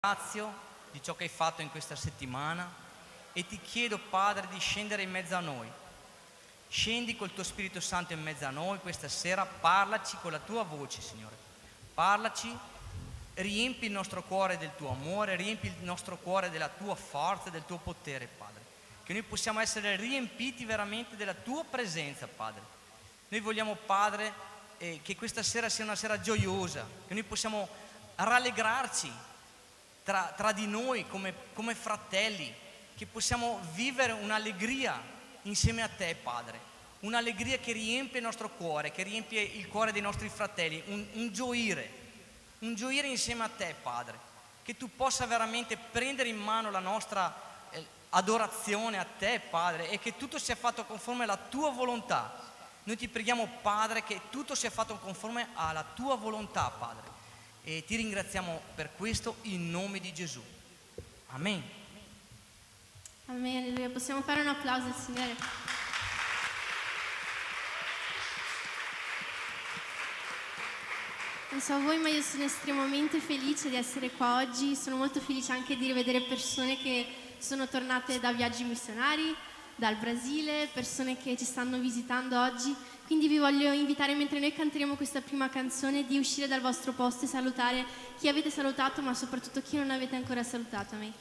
ringrazio di ciò che hai fatto in questa settimana e ti chiedo, Padre, di scendere in mezzo a noi. Scendi col tuo Spirito Santo in mezzo a noi questa sera, parlaci con la tua voce, Signore. Parlaci, riempi il nostro cuore del tuo amore, riempi il nostro cuore della tua forza, del tuo potere, Padre. Che noi possiamo essere riempiti veramente della tua presenza, Padre. Noi vogliamo, Padre, che questa sera sia una sera gioiosa, che noi possiamo rallegrarci tra di noi come fratelli, che possiamo vivere un'allegria insieme a te, Padre, un'allegria che riempie il nostro cuore, che riempie il cuore dei nostri fratelli, un gioire insieme a te, Padre, che tu possa veramente prendere in mano la nostra adorazione a te, Padre, e che tutto sia fatto conforme alla tua volontà. Noi ti preghiamo, Padre, che tutto sia fatto conforme alla tua volontà, Padre. E ti ringraziamo per questo in nome di Gesù. Amen. Amen, alleluia. Possiamo fare un applauso al Signore. Non so voi, ma io sono estremamente felice di essere qua oggi. Sono molto felice anche di rivedere persone che sono tornate da viaggi missionari, dal Brasile, persone che ci stanno visitando oggi. Quindi vi voglio invitare, mentre noi canteremo questa prima canzone, di uscire dal vostro posto e salutare chi avete salutato, ma soprattutto chi non avete ancora salutato. Amen.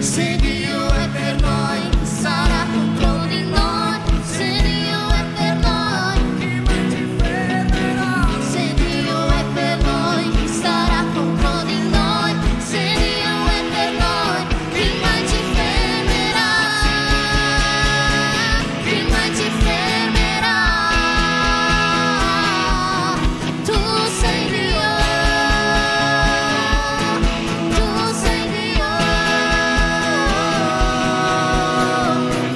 Se Dio è per noi, chi sarà contro di noi? Se Dio è per noi, chi mai ci fermerà? Se Dio è per noi, chi sarà contro di noi? Se Dio è per noi, chi mai ci fermerà? Chi mai ci fermerà? Tu sei Dio, tu sei Dio.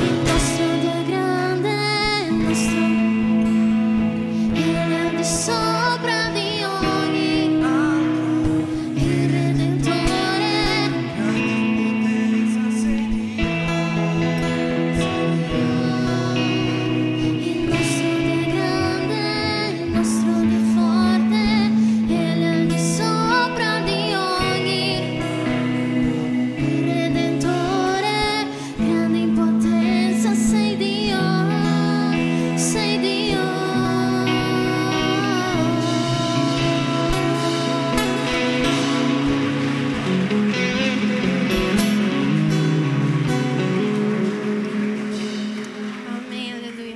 Il nostro Dio è grande, il nostro Dio è al di sopra di ogni il Redentore. Il nostro Dio è grande, il nostro Dio è forte, Egli è al di sopra di ogni il Redentore, grande in potenza, sei Dio, sei Dio. Amen, alleluia.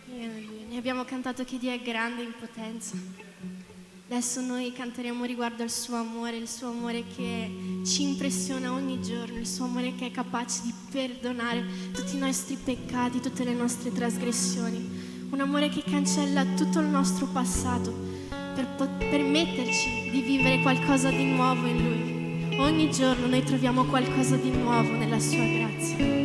Alleluia. Ne abbiamo cantato che Dio è grande in potenza. Adesso noi canteremo riguardo al suo amore, il suo amore che ci impressiona ogni giorno, il suo amore che è capace di perdonare tutti i nostri peccati, tutte le nostre trasgressioni. Un amore che cancella tutto il nostro passato per permetterci di vivere qualcosa di nuovo in Lui. Ogni giorno noi troviamo qualcosa di nuovo nella sua grazia.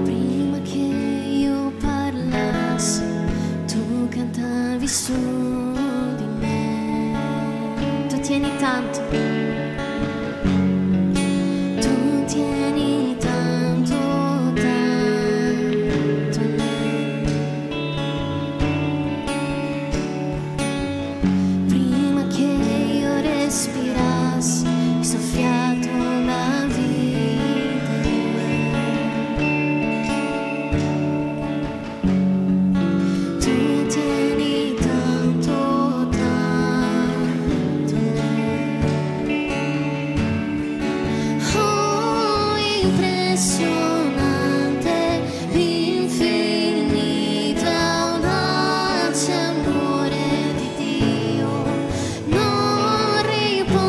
Prima che io parlassi, tu cantavi su di me. Tu tieni tanto, tu tieni tanto, tanto a me. Prima che io respirassi, hai soffiato la vita in me. Tu tieni tanto, tanto a me. Oh, impressionante, infinita audacia, amore di Dio, non riposa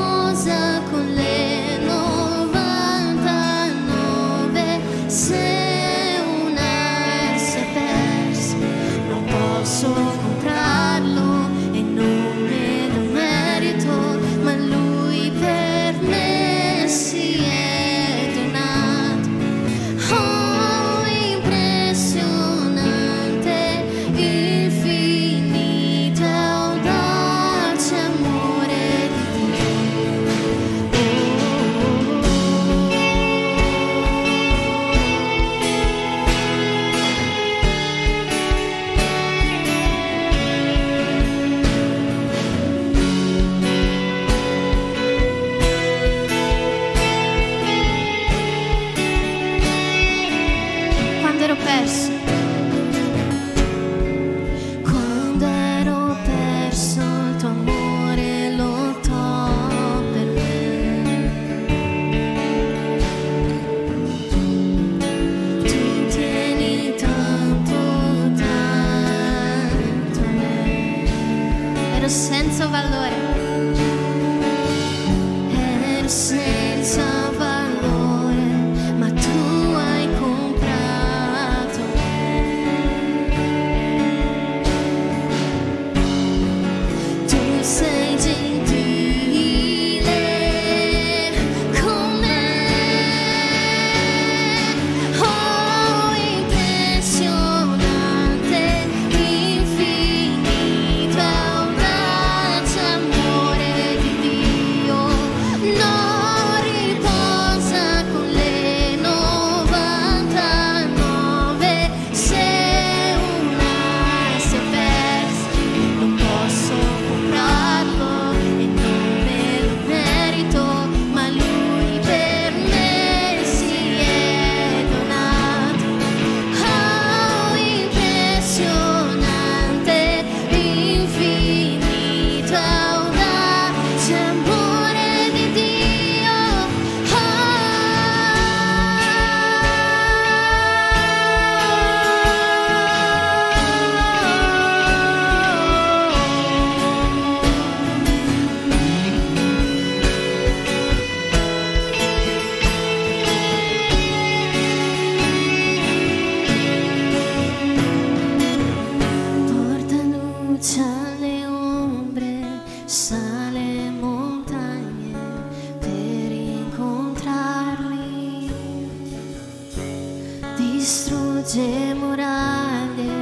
distrugge muraglie.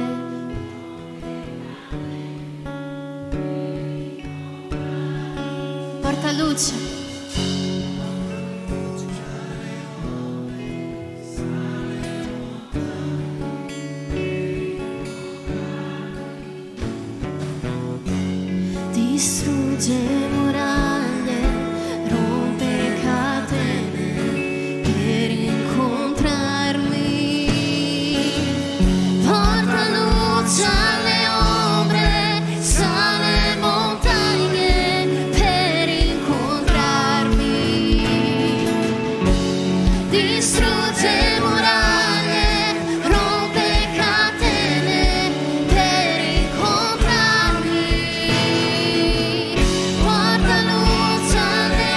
Porta luce. Distrugge muraglie, rompe catene per incontrarmi. Porta luce alle ombre, sale montagne per incontrarmi. Distrugge muraglie, rompe catene per incontrarmi. Porta luce alle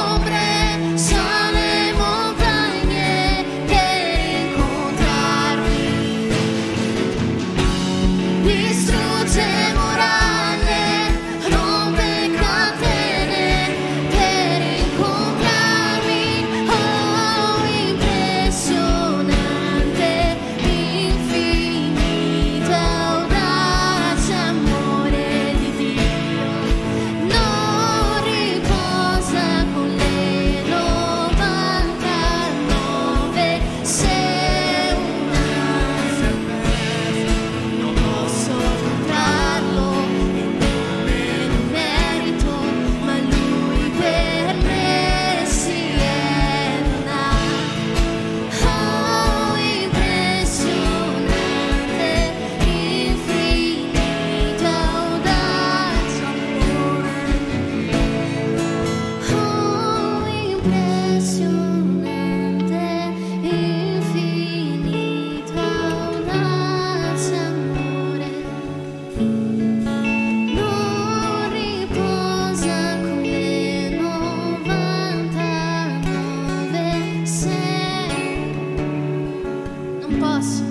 ombre, sale montagne per incontrarmi. Distrugge muraglie, rompe catene per incontrarmi. Oh, impressionante, infinita audacia, amore di Dio. Non riposa con le 99, sei una. Non posso comprarlo e nemmeno merito, ma lui per me si è donato. Oh, impressionante, infinita audacia, amore. Oh, impressionante, infinita audacia, amore. Non riposa con le 99, sei. Non posso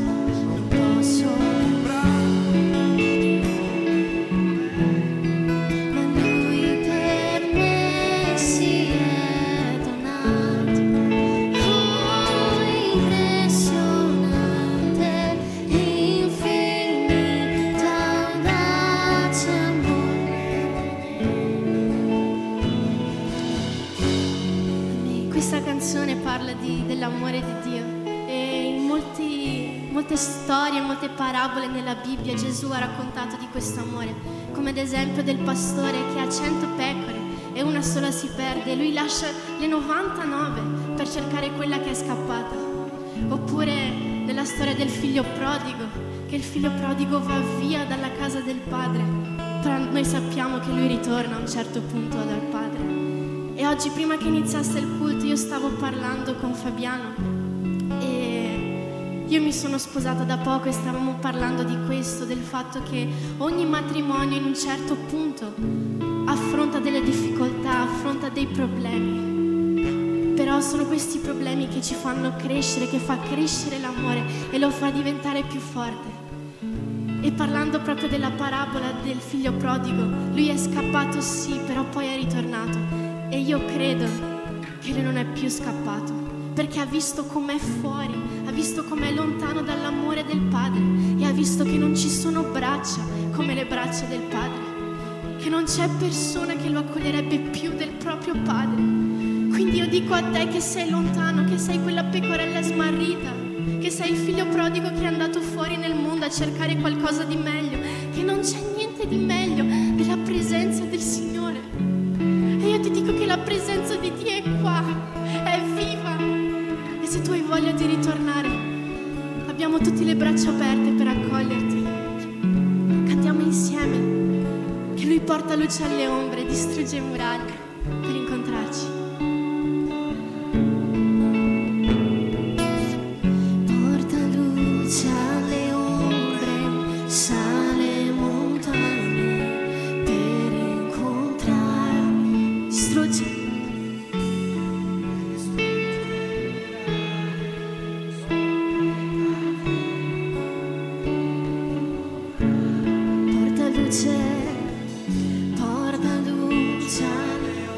ma lui per me si è donato. Oh, impressionante, infinita audacia, amore. Questa canzone parla dell'amore di Dio e in molte storie, molte parabole nella Bibbia Gesù ha raccontato di questo amore, come ad esempio del pastore che ha 100 pecore e una sola si perde e lui lascia le 99 per cercare quella che è scappata. Oppure nella storia del figlio prodigo, che il figlio prodigo va via dalla casa del padre, però noi sappiamo che lui ritorna a un certo punto dal padre. E oggi, prima che iniziasse il culto, io stavo parlando con Fabiano e io mi sono sposata da poco e stavamo parlando di questo, del fatto che ogni matrimonio in un certo punto affronta delle difficoltà, affronta dei problemi, però sono questi problemi che ci fanno crescere, che fa crescere l'amore e lo fa diventare più forte. E parlando proprio della parabola del figlio prodigo, lui è scappato sì, però poi è ritornato. E io credo che lui non è più scappato, perché ha visto com'è fuori, ha visto com'è lontano dall'amore del Padre e ha visto che non ci sono braccia come le braccia del Padre, che non c'è persona che lo accoglierebbe più del proprio Padre. Quindi io dico a te che sei lontano, che sei quella pecorella smarrita, che sei il figlio prodigo che è andato fuori nel mondo a cercare qualcosa di meglio, che non c'è niente di meglio della presenza del Signore. E io ti dico che la presenza di Dio è qua, è viva. E se tu hai voglia di ritornare, abbiamo tutte le braccia aperte per accoglierti. Cantiamo insieme che Lui porta luce alle ombre, distrugge muraglie per incontrarci. Porta luce alle ombre, sale montagne per incontrarmi. Distrugge. Porta luce alle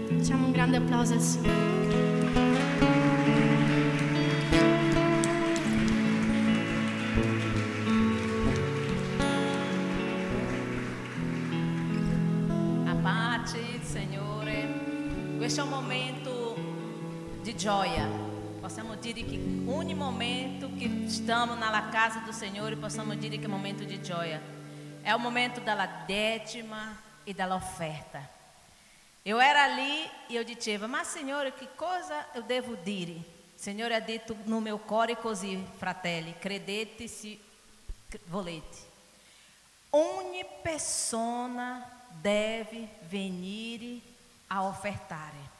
Facciamo un grande applauso al Signore. A pace, Signore. Questo è un momento di gioia. Possiamo dire che ogni momento che stiamo nella casa do Signore, possiamo dire che è un momento di gioia. È o momento della décima e della offerta. Eu era ali e eu diceva, mas Signore, que cosa eu devo dire? O Signore ha detto no meu cuore così, fratelli, credete se volete. Ogni persona deve venire a ofertare.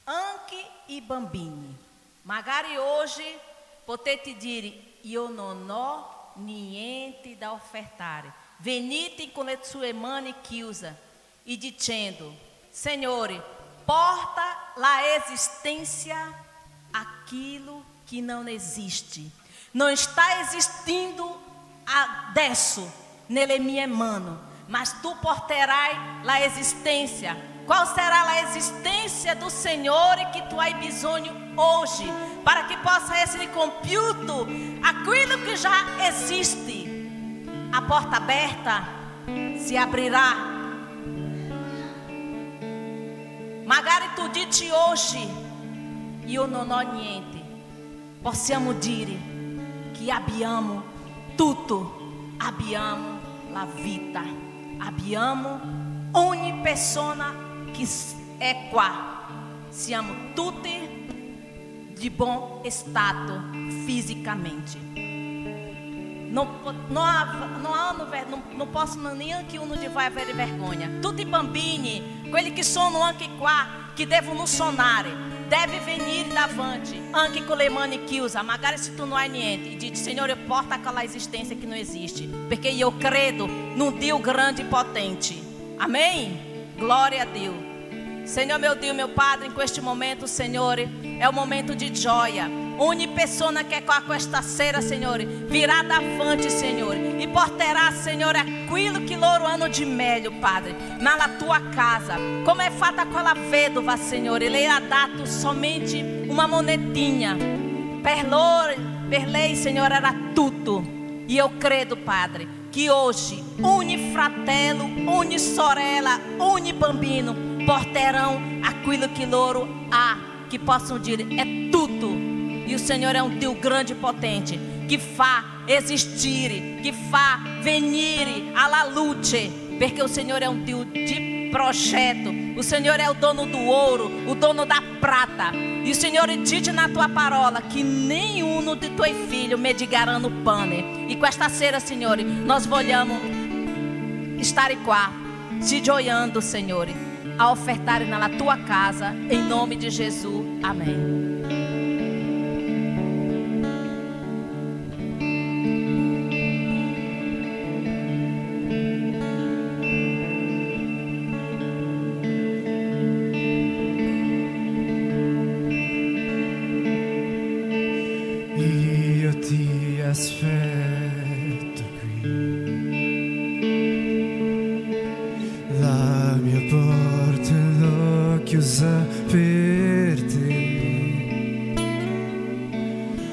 Anche i bambini. Magari hoje potete dire, io non ho niente da ofertare. Venite con le sue mani chiuse e dicendo, Signore, porta la existência aquilo que não existe. Não está existindo adesso nelle mie mani, mas tu porterai la existência. Qual será a existência do Senhor que tu hai bisogno hoje, para que possa essere compiuto aquilo que já existe? A porta aberta se abrirá. Magari tu dici hoje, io non ho niente. Possiamo dire che abbiamo tutto, abbiamo la vita, abbiamo ogni persona che è qua. Siamo tutti di buon stato fisicamente. Non posso neanche uno di voi avere vergogna. Tutti i bambini, quelli che sono anche qua, che devono suonare, deve venire davanti, anche con le mani chiuse. Magari se tu não hai niente, e diz, Signore, porta aquela existência que não existe, porque eu credo num Deus grande e potente. Amém? Glória a Deus. Senhor, meu Deus, meu Padre, em este momento, Senhor, é um momento de joia. Ogni persona che è qua questa sera, Signore, virà davanti, Signore, e porterà, Signore, aquilo che loro hanno di meglio, Padre, nella tua casa. Come è fatta quella vedova, Signore, lei ha dato somente una monetinha. Per lei, Signore, era tutto. E eu credo, Padre, che oggi ogni fratello, ogni sorella, ogni bambino porterão aquilo que loro ha, que possam dire, é tudo. E o Senhor é um Deus grande e potente, que fa existir, que fa venire alla luce, porque o Senhor é um Deus de projeto. O Senhor é o dono do ouro, o dono da prata. E o Senhor diz na tua parola que nenhum de tuoi filhos medigaranno pane. E questa sera, Signore, nós vogliamo stare qua, ci gioiando, Signore, a ofertare nella tua casa, em nome de Jesus. Amém. Io ti aspetto qui, la mia porta l'ho chiusa per te.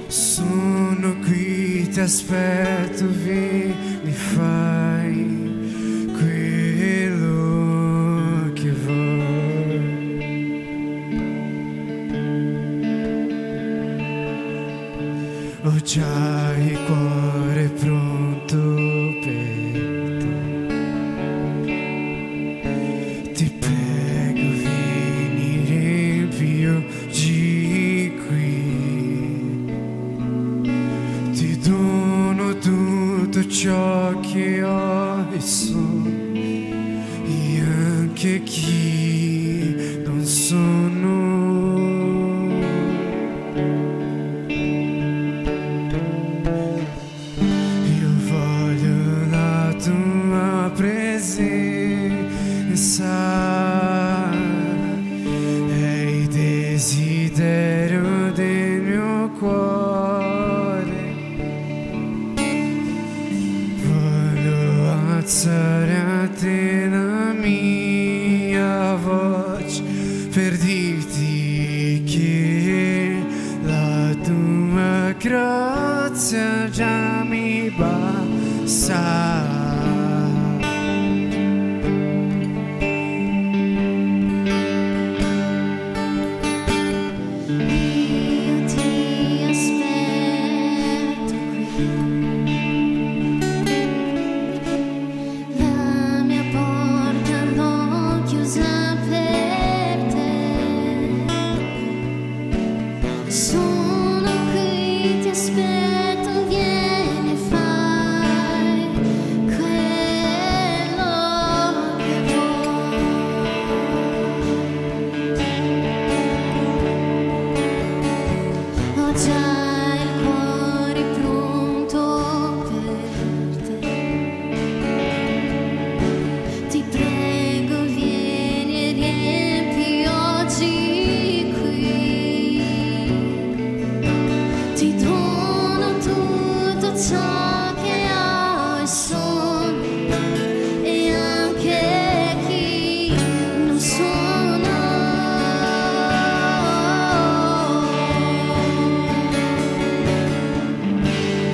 Sono qui, ti aspetto, vieni, fai quello che vuoi. Ho già il cuore pronto per te. Ti prego, vieni, riempioci qui. Ti dono tutto ciò che ho e sono, e anche chi non sono. È il desiderio del mio cuore. Voglio alzare a te la mia voce, grazia già mi basta. Io ti aspetto qui, la mia porta l'ho chiusa per te. Sono qui, ti aspetto, vieni e fai quello che vuoi. Ho già il cuore pronto per te. Ti prego, vieni e riempi oggi qui. Ti dono tutto ciò che ho e sono, e anche chi non sono.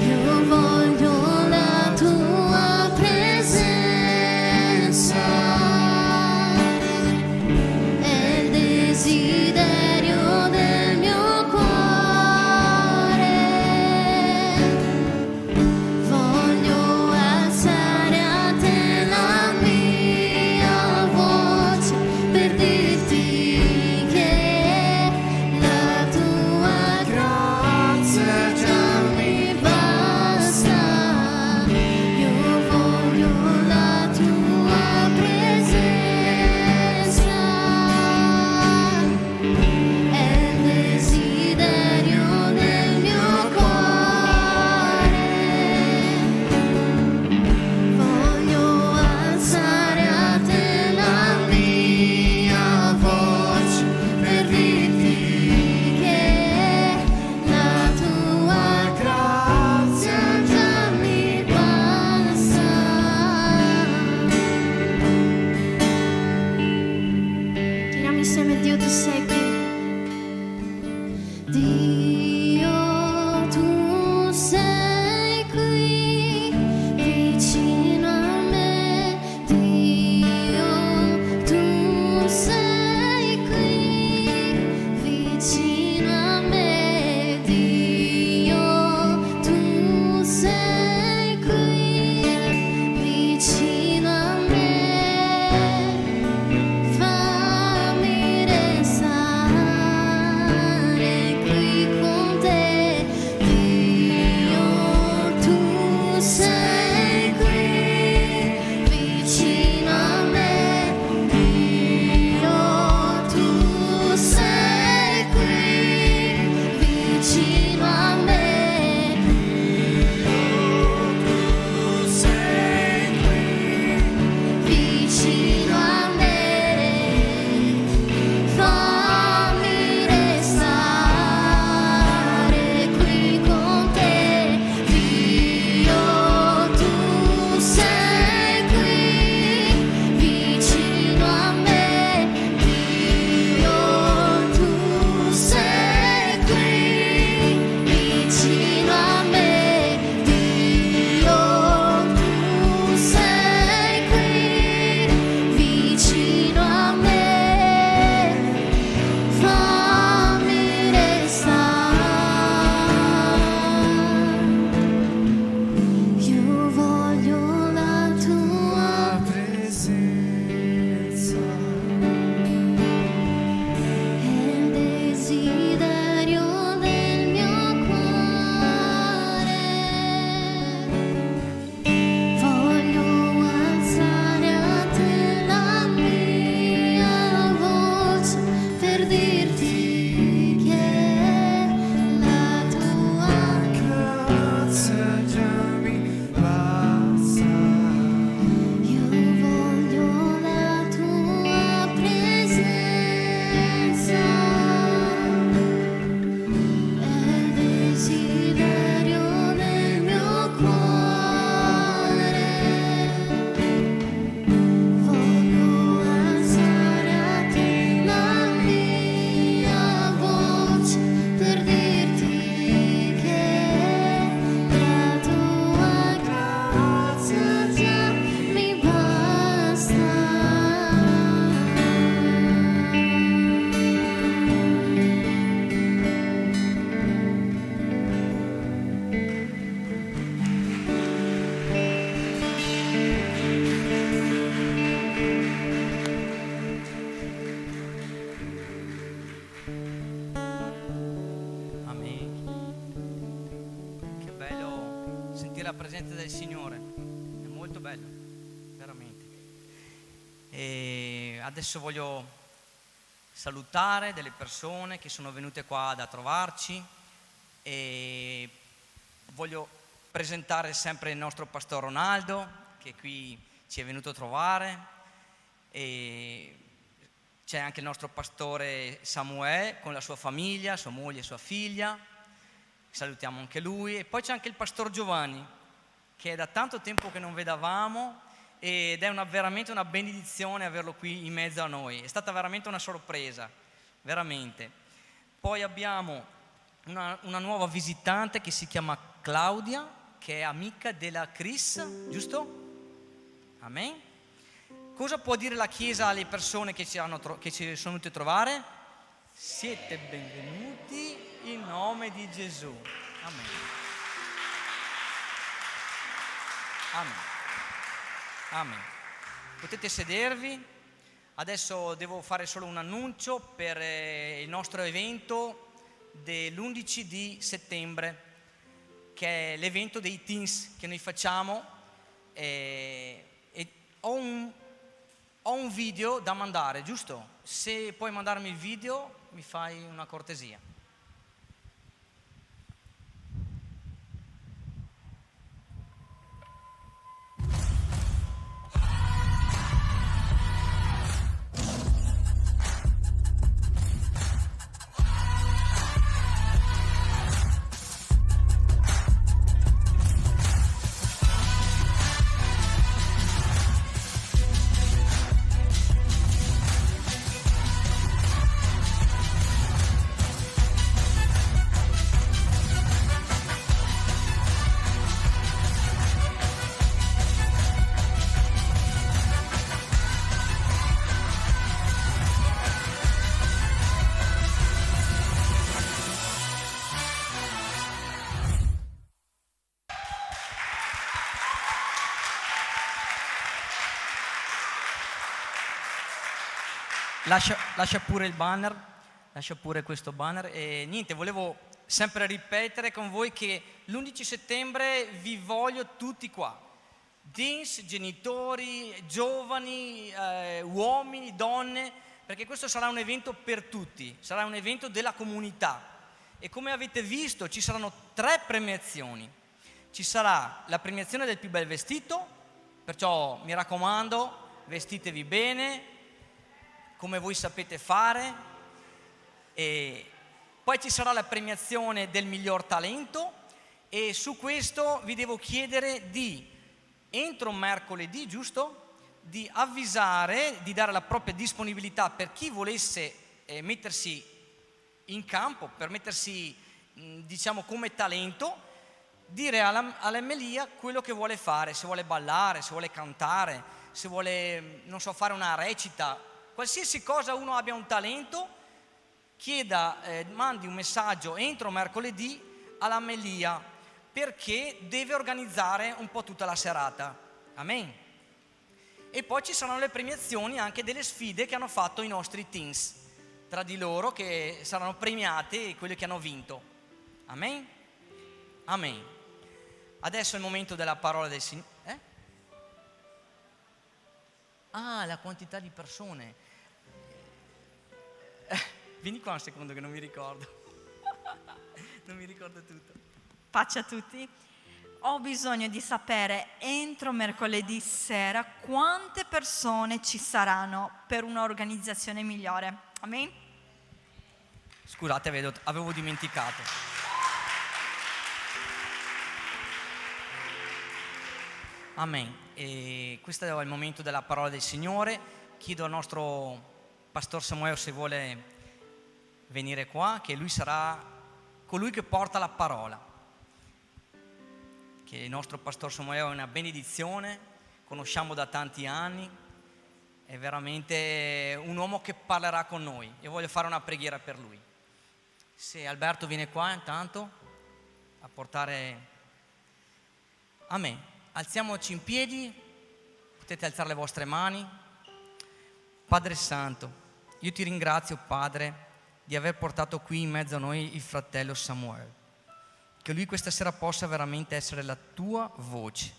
Io voglio la tua presenza, è il desiderio del mio cuore. Voglio alzare a te la mia voce per dirti che la tua grazia già mi basta. Io voglio la tua presenza, è il desiderio del mio cuore. Voglio alzare a te la mia voce per dirti che la tua grazia già mi basta. Chiamiamo insieme Dio, tu sei qui. Dio, tu sei qui vicino a me. Dio, tu sei qui vicino a me. Dio, tu sei qui vicino a me. Fammi restare la presenza del Signore, è molto bello, veramente. E adesso voglio salutare delle persone che sono venute qua a trovarci e voglio presentare sempre il nostro Pastor Ronaldo, che qui ci è venuto a trovare, e c'è anche il nostro Pastore Samuele con la sua famiglia, sua moglie e sua figlia, salutiamo anche lui. E poi c'è anche il Pastor Giovanni, che è da tanto tempo che non vedevamo ed è veramente una benedizione averlo qui in mezzo a noi, è stata veramente una sorpresa, veramente. Poi abbiamo una nuova visitante che si chiama Claudia, che è amica della Chris, giusto? Amen. Cosa può dire la Chiesa alle persone che ci sono venute a trovare? Siete benvenuti in nome di Gesù. Amen. Amen. Amen. Potete sedervi. Adesso devo fare solo un annuncio per il nostro evento dell'11 di settembre, che è l'evento dei teens che noi facciamo. E ho un video da mandare, giusto? Se puoi mandarmi il video, mi fai una cortesia. Lascia pure il banner, lascia pure questo banner. E niente, volevo sempre ripetere con voi che l'11 settembre vi voglio tutti qua. Teens, genitori, giovani, uomini, donne, perché questo sarà un evento per tutti, sarà un evento della comunità. E come avete visto ci saranno 3 premiazioni. Ci sarà la premiazione del più bel vestito, perciò mi raccomando, vestitevi bene, come voi sapete fare. E poi ci sarà la premiazione del miglior talento, e su questo vi devo chiedere di, entro mercoledì, giusto? Di avvisare, di dare la propria disponibilità per chi volesse mettersi in campo, per mettersi diciamo come talento, dire all'Emmelia quello che vuole fare, se vuole ballare, se vuole cantare, se vuole, non so, fare una recita. Qualsiasi cosa uno abbia un talento, mandi un messaggio entro mercoledì all'Amelia, perché deve organizzare un po' tutta la serata. Amen. E poi ci saranno le premiazioni anche delle sfide che hanno fatto i nostri teens tra di loro, che saranno premiati quelli che hanno vinto. Amen. Amen. Adesso è il momento della parola del Signore. La quantità di persone. Vieni qua un secondo che non mi ricordo. Non mi ricordo tutto. Pace a tutti. Ho bisogno di sapere entro mercoledì sera quante persone ci saranno per un'organizzazione migliore. Amen? Scusate, avevo dimenticato. Amen. E questo è il momento della parola del Signore. Chiedo al nostro Pastor Samuele se vuole venire qua, che lui sarà colui che porta la parola. Che il nostro Pastor Samuele è una benedizione, conosciamo da tanti anni, è veramente un uomo che parlerà con noi. Io voglio fare una preghiera per lui. Se Alberto viene qua intanto a portare. Amen. Alziamoci in piedi, potete alzare le vostre mani. Padre Santo, io ti ringrazio, Padre, di aver portato qui in mezzo a noi il fratello Samuele. che Lui questa sera possa veramente essere la tua voce,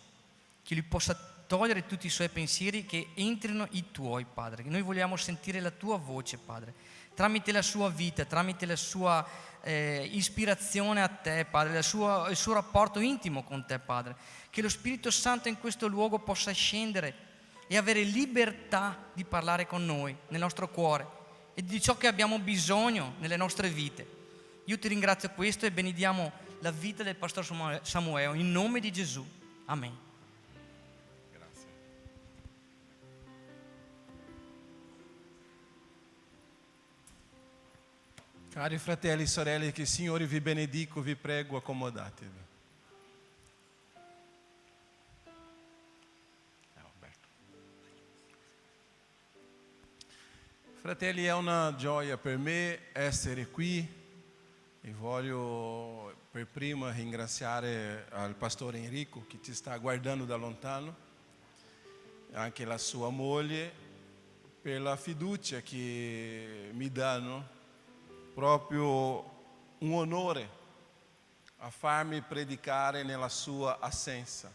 che Lui possa togliere tutti i suoi pensieri, che entrino i tuoi, Padre, che noi vogliamo sentire la tua voce, Padre, tramite la sua vita, tramite la sua ispirazione a te, Padre, il suo rapporto intimo con te, Padre, che lo Spirito Santo in questo luogo possa scendere e avere libertà di parlare con noi, nel nostro cuore, e di ciò che abbiamo bisogno nelle nostre vite. Io ti ringrazio questo e benediamo la vita del Pastor Samuele, in nome di Gesù. Amen. Grazie. Cari fratelli e sorelle, che il Signore vi benedica, vi prego, accomodatevi. Fratelli, è una gioia per me essere qui e voglio per prima ringraziare al pastore Enrico che ci sta guardando da lontano, anche la sua moglie, per la fiducia che mi danno, proprio un onore a farmi predicare nella sua assenza.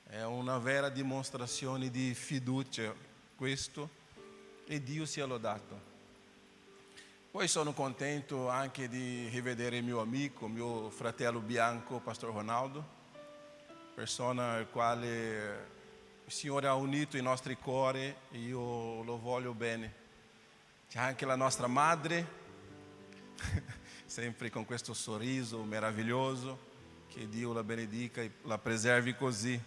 È una vera dimostrazione di fiducia questo, e Dio sia lodato. Poi sono contento anche di rivedere mio amico, mio fratello bianco, Pastor Ronaldo, persona al quale il Signore ha unito i nostri cuori e io lo voglio bene. C'è anche la nostra madre, sempre con questo sorriso meraviglioso, che Dio la benedica e la preservi così.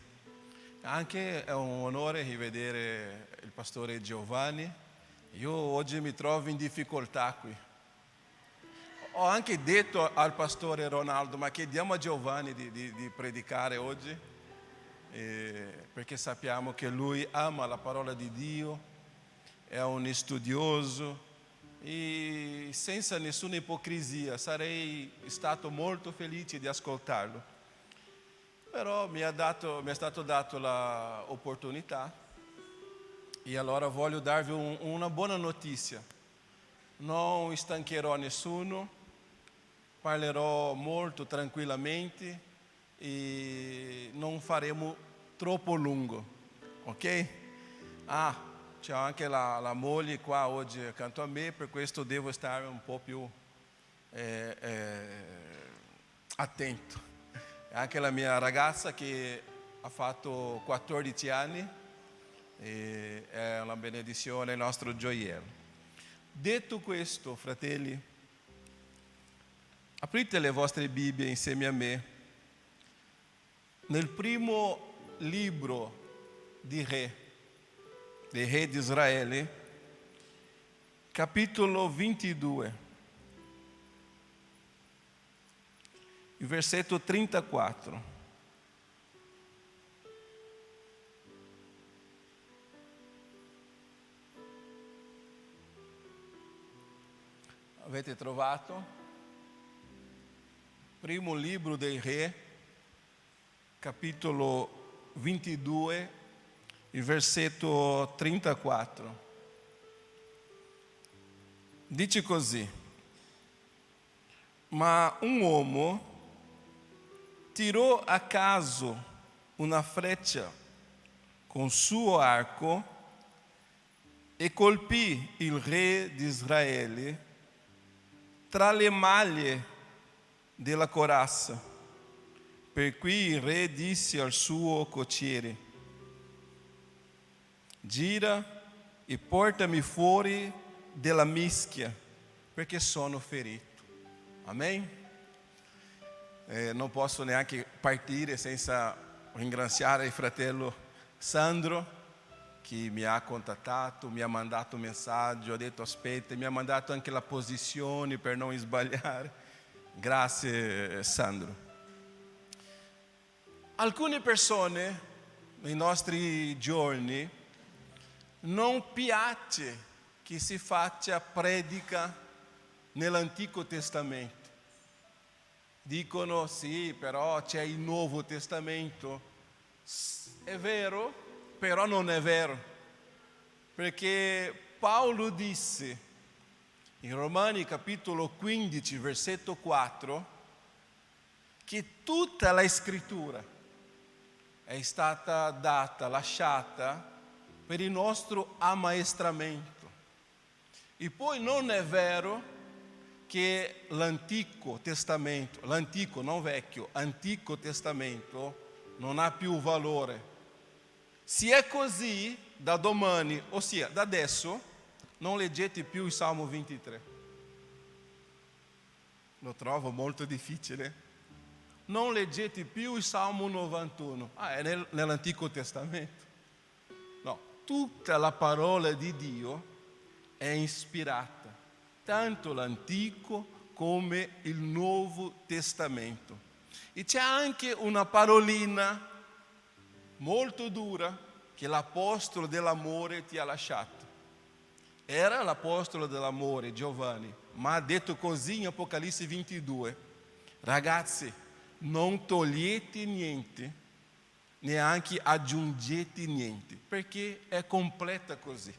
Anche è un onore rivedere il pastore Giovanni. Io oggi mi trovo in difficoltà qui. Ho anche detto al pastore Ronaldo, ma chiediamo a Giovanni di predicare oggi, perché sappiamo che lui ama la parola di Dio, è un studioso e senza nessuna ipocrisia sarei stato molto felice di ascoltarlo. Però mi è stato dato l'opportunità. E allora voglio darvi una buona notizia. Non stancherò nessuno, parlerò molto tranquillamente e non faremo troppo lungo, ok? C'è anche la moglie qua oggi accanto a me, per questo devo stare un po' più attento. Anche la mia ragazza che ha fatto 14 anni, e è una benedizione il nostro gioiello. Detto questo, fratelli, aprite le vostre Bibbie insieme a me nel primo libro dei re di Israele, capitolo 22, il versetto 34. Avete trovato? Primo libro dei Re, capitolo 22, il versetto 34. Dice così: ma un uomo tirò a caso una freccia con suo arco e colpì il re di Israele tra le maglie della corazza, per cui il re disse al suo cocchiere: gira e portami fuori della mischia, perché sono ferito. Amen? Non posso neanche partire senza ringraziare il fratello Sandro, che mi ha contattato, mi ha mandato un messaggio, ha detto aspetta, mi ha mandato anche la posizione per non sbagliare. Grazie Sandro. Alcune persone nei nostri giorni non piace che si faccia predica nell'Antico Testamento. Dicono sì, però c'è il Nuovo Testamento. È vero, però non è vero, perché Paolo disse in Romani capitolo 15 versetto 4 che tutta la scrittura è stata data, lasciata per il nostro ammaestramento. E poi non è vero che l'Antico Testamento, l'Antico, non vecchio, Antico Testamento non ha più valore. Se è così, da domani, ossia da adesso, non leggete più il Salmo 23. Lo trovo molto difficile. Non leggete più il Salmo 91. È nell'Antico Testamento. No, tutta la parola di Dio è ispirata, tanto l'Antico come il Nuovo Testamento. E c'è anche una parolina molto dura che l'Apostolo dell'Amore ti ha lasciato. Era l'Apostolo dell'Amore, Giovanni, ma ha detto così in Apocalisse 22: ragazzi, non togliete niente, neanche aggiungete niente, perché è completa così.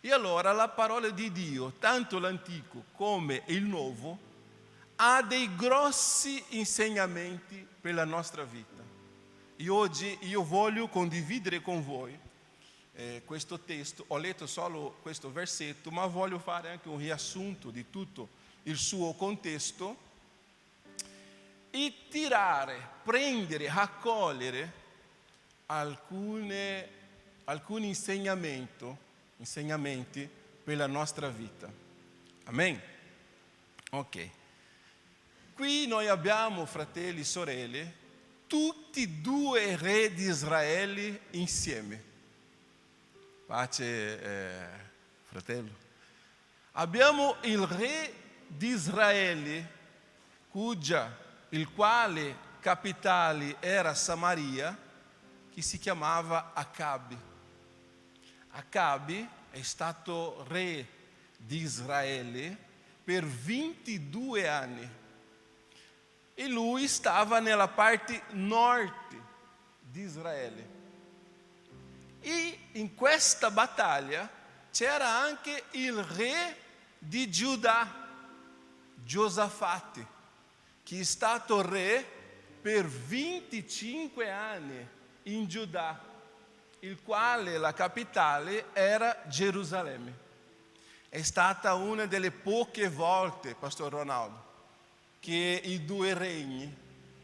E allora la parola di Dio, tanto l'Antico come il Nuovo, ha dei grossi insegnamenti per la nostra vita. E oggi io voglio condividere con voi questo testo. Ho letto solo questo versetto, ma voglio fare anche un riassunto di tutto il suo contesto e tirare, prendere, raccogliere alcuni insegnamenti per la nostra vita. Amen? Ok. Qui noi abbiamo, fratelli e sorelle, tutti e due i re di Israele insieme. Pace, fratello. Abbiamo il re di Israele, il quale capitale era Samaria, che si chiamava Acabi. Acabi è stato re di Israele per 22 anni e lui stava nella parte nord di Israele. E in questa battaglia c'era anche il re di Giuda, Giosafatti, che è stato re per 25 anni in Giuda, il quale la capitale era Gerusalemme. È stata una delle poche volte, Pastor Ronaldo, che i due regni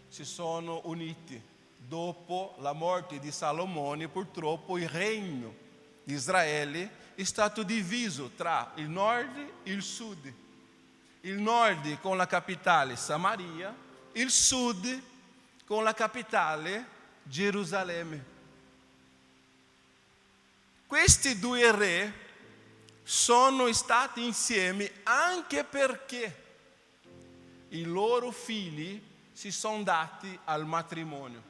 si sono uniti. Dopo la morte di Salomone, purtroppo il regno di Israele è stato diviso tra il nord e il sud. Il nord con la capitale Samaria, il sud con la capitale Gerusalemme. Questi due re sono stati insieme anche perché i loro figli si sono dati al matrimonio.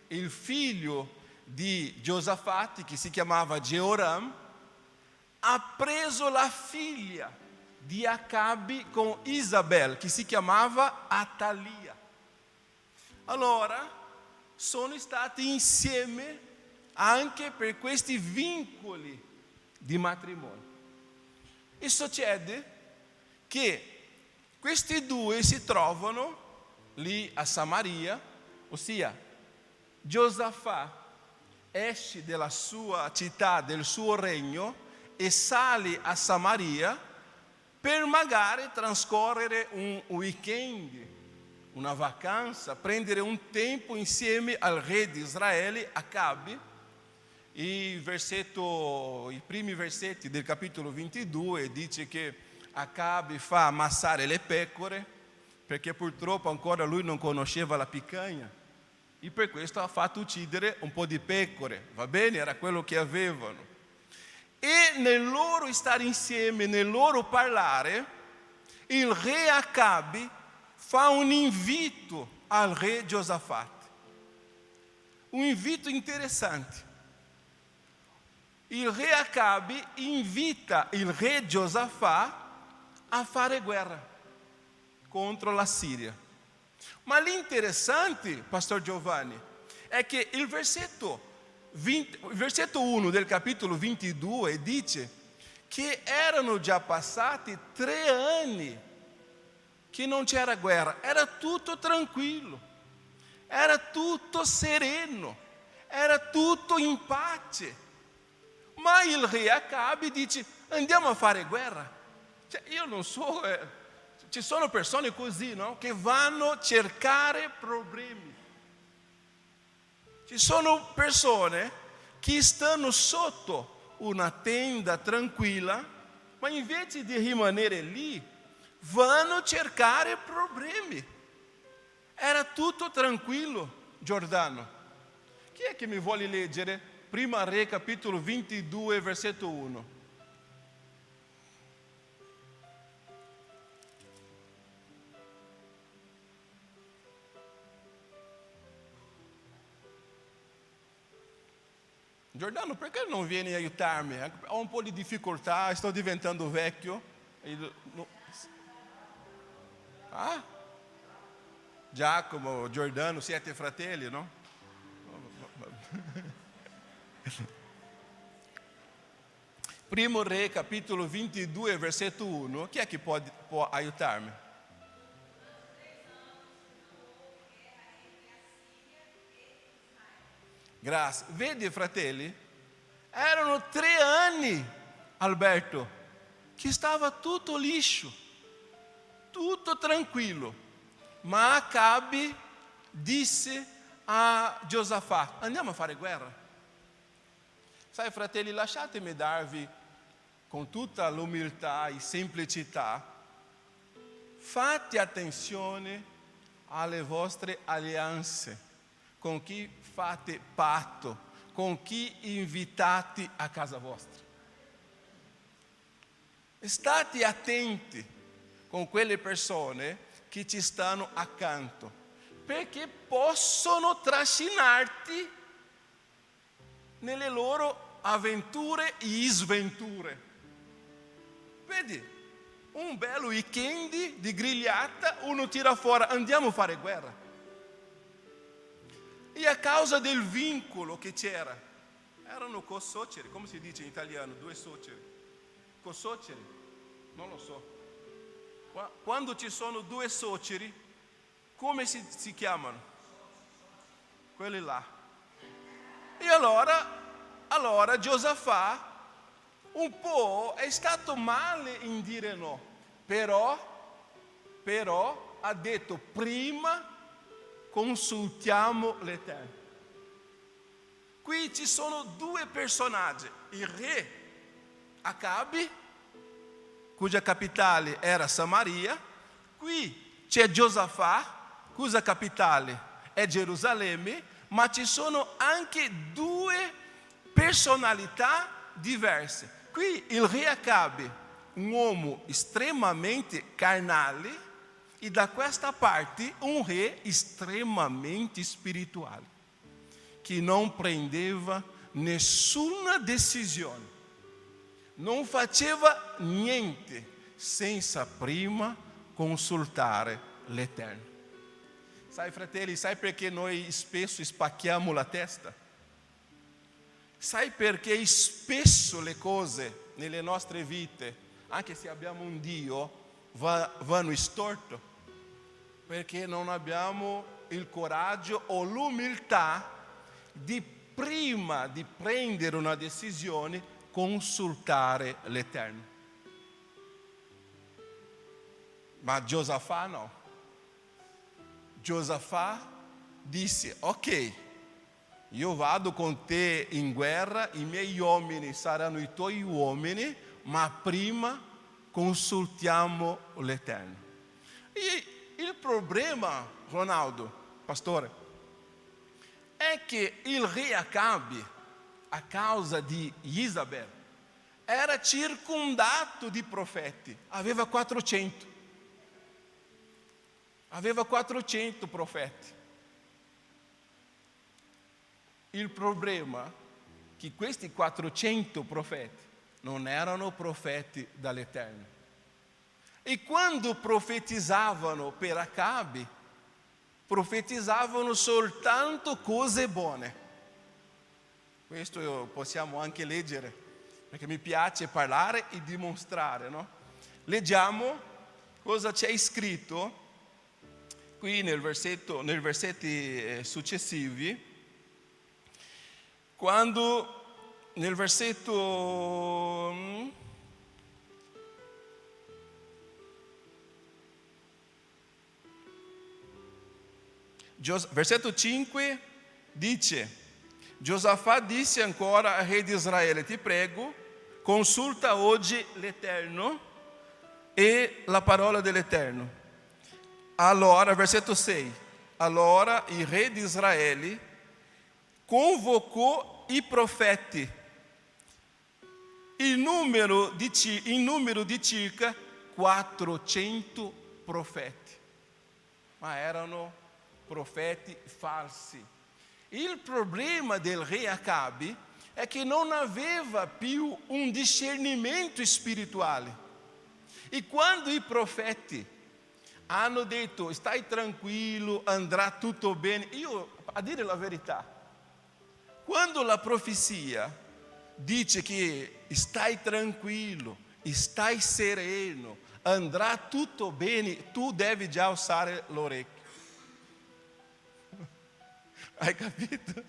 Il figlio di Giosafatti, che si chiamava Jehoram, ha preso la figlia di Acabi con Isabel, che si chiamava Atalia. Allora sono stati insieme anche per questi vincoli di matrimonio. E succede che questi due si trovano lì a Samaria, ossia Giosafà esce dalla sua città, del suo regno e sale a Samaria per magari trascorrere un weekend, una vacanza, prendere un tempo insieme al re di Israele, Acabi. I primi versetti del capitolo 22 dice che Acabi fa ammassare le pecore perché purtroppo ancora lui non conosceva la picanha. E per questo ha fatto uccidere un po' di pecore, va bene? Era quello che avevano. E nel loro stare insieme, nel loro parlare, il re Acabi fa un invito al re Giosafatti. Un invito interessante. Il re Acabi invita il re Giosafà a fare guerra contro la Siria. Ma l'interessante, Pastor Giovanni, è che il versetto 1 del capitolo 22 dice che erano già passati 3 anni che non c'era guerra, era tutto tranquillo, era tutto sereno, era tutto in pace. Ma il re Acabe dice: andiamo a fare guerra. Cioè, io non so, ci sono persone così, no? Che vanno a cercare problemi. Ci sono persone che stanno sotto una tenda tranquilla, ma invece di rimanere lì, vanno a cercare problemi. Era tutto tranquillo, Giordano. Chi è che mi vuole leggere? Prima Re, capitolo 22, versetto 1. Giordano, perché non vieni a aiutarmi? Ho un po' di difficoltà, sto diventando vecchio. Ah? Giacomo, Giordano, siete fratelli, no? Primo Re, capitolo 22, versetto 1. Chi è che può aiutarmi? Grazie. Vedi, fratelli, erano 3 anni, Alberto, che stava tutto liscio, tutto tranquillo. Ma Acabe disse a Giosafà: andiamo a fare guerra. Sai, fratelli, lasciatemi darvi con tutta l'umiltà e semplicità, fate attenzione alle vostre alleanze, con chi fate patto, con chi invitate a casa vostra. State attenti con quelle persone che ci stanno accanto, perché possono trascinarti nelle loro avventure e sventure. Vedi, un bel weekend di grigliata, uno tira fuori: andiamo a fare guerra. E a causa del vincolo che c'era, erano co-suoceri, come si dice in italiano, 2 suoceri? Co-suoceri? Non lo so. Quando ci sono 2 suoceri, come si chiamano? Quelli là. E allora Giosafà un po' è stato male in dire no, però ha detto: prima consultiamo l'Eterno. Qui ci sono 2 personaggi: il re Acabe, cuja capitale era Samaria. Qui c'è Giosafà, cuja capitale è Gerusalemme, ma ci sono anche 2 personalità diverse. Qui il re Acabe, un uomo estremamente carnale, e da questa parte un re estremamente spirituale, che non prendeva nessuna decisione, non faceva niente senza prima consultare l'Eterno. Sai, fratelli, sai perché noi spesso spacchiamo la testa? Sai perché spesso le cose nelle nostre vite, anche se abbiamo un Dio, vanno storto? Perché non abbiamo il coraggio o l'umiltà di, prima di prendere una decisione, consultare l'Eterno. Ma Giosafà no. Giosafà disse: ok, io vado con te in guerra, i miei uomini saranno i tuoi uomini, ma prima consultiamo l'Eterno. E il problema, Ronaldo, pastore, è che il re Acabe, a causa di Isabel, era circondato di profeti, aveva 400. Aveva 400 profeti. Il problema è che questi 400 profeti non erano profeti dall'Eterno. E quando profetizzavano per Acabe, profetizzavano soltanto cose buone. Questo possiamo anche leggere, perché mi piace parlare e dimostrare, no? Leggiamo cosa c'è scritto qui nei versetti successivi, quando nel versetto versetto 5 dice: Giosafà disse ancora al re di Israele: ti prego, consulta oggi l'Eterno e la parola dell'Eterno. Allora, versetto 6, allora il re di Israele convocò i profeti, in numero di circa 400 profeti, ma erano profeti falsi. Il problema del re Acabe è che non aveva più un discernimento spirituale. E quando i profeti hanno detto stai tranquillo, andrà tutto bene, io, a dire la verità, quando la profezia dice che stai tranquillo, stai sereno, andrà tutto bene, tu devi già alzare l'orecchio. Hai capito?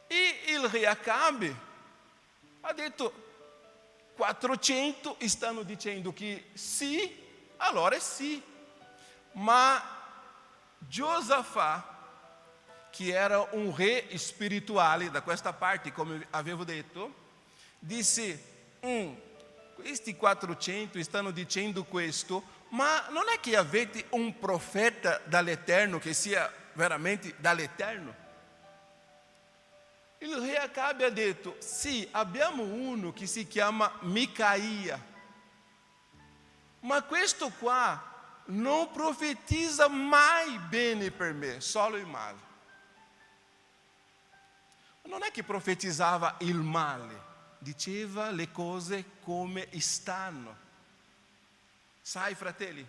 E il re Acabe ha detto 400 stanno dicendo che sì, allora è sì. Ma Giosafà, che era un re spirituale da questa parte, come avevo detto, disse: questi 400 stanno dicendo questo, ma non è che avete un profeta dall'Eterno che sia veramente dall'Eterno? Il re Acabe ha detto: sì, abbiamo uno che si chiama Micaia, ma questo qua non profetizza mai bene per me, solo il male. Non è che profetizzava il male, diceva le cose come stanno. Sai, fratelli,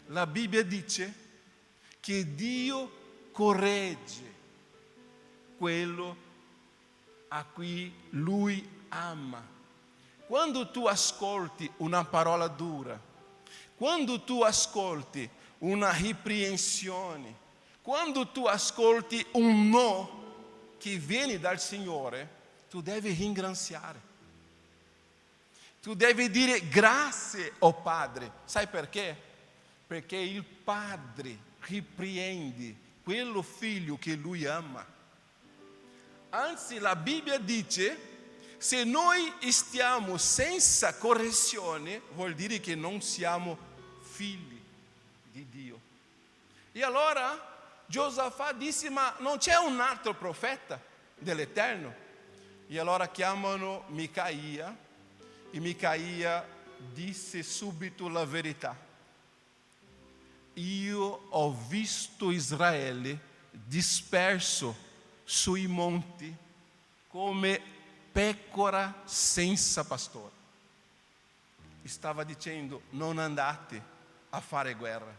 la Bibbia dice che Dio corregge quello a cui Lui ama. Quando tu ascolti una parola dura, quando tu ascolti una riprensione, quando tu ascolti un no che viene dal Signore, tu devi ringraziare. Tu devi dire grazie, oh Padre. Sai perché? Perché il Padre riprende quello figlio che Lui ama. Anzi, la Bibbia dice: se noi stiamo senza correzione, vuol dire che non siamo figli di Dio. E allora Giosafà disse: ma non c'è un altro profeta dell'Eterno? E allora chiamano Micaia, e Micaia disse subito la verità: io ho visto Israele disperso sui monti come pecora senza pastore. Stava dicendo: non andate a fare guerra,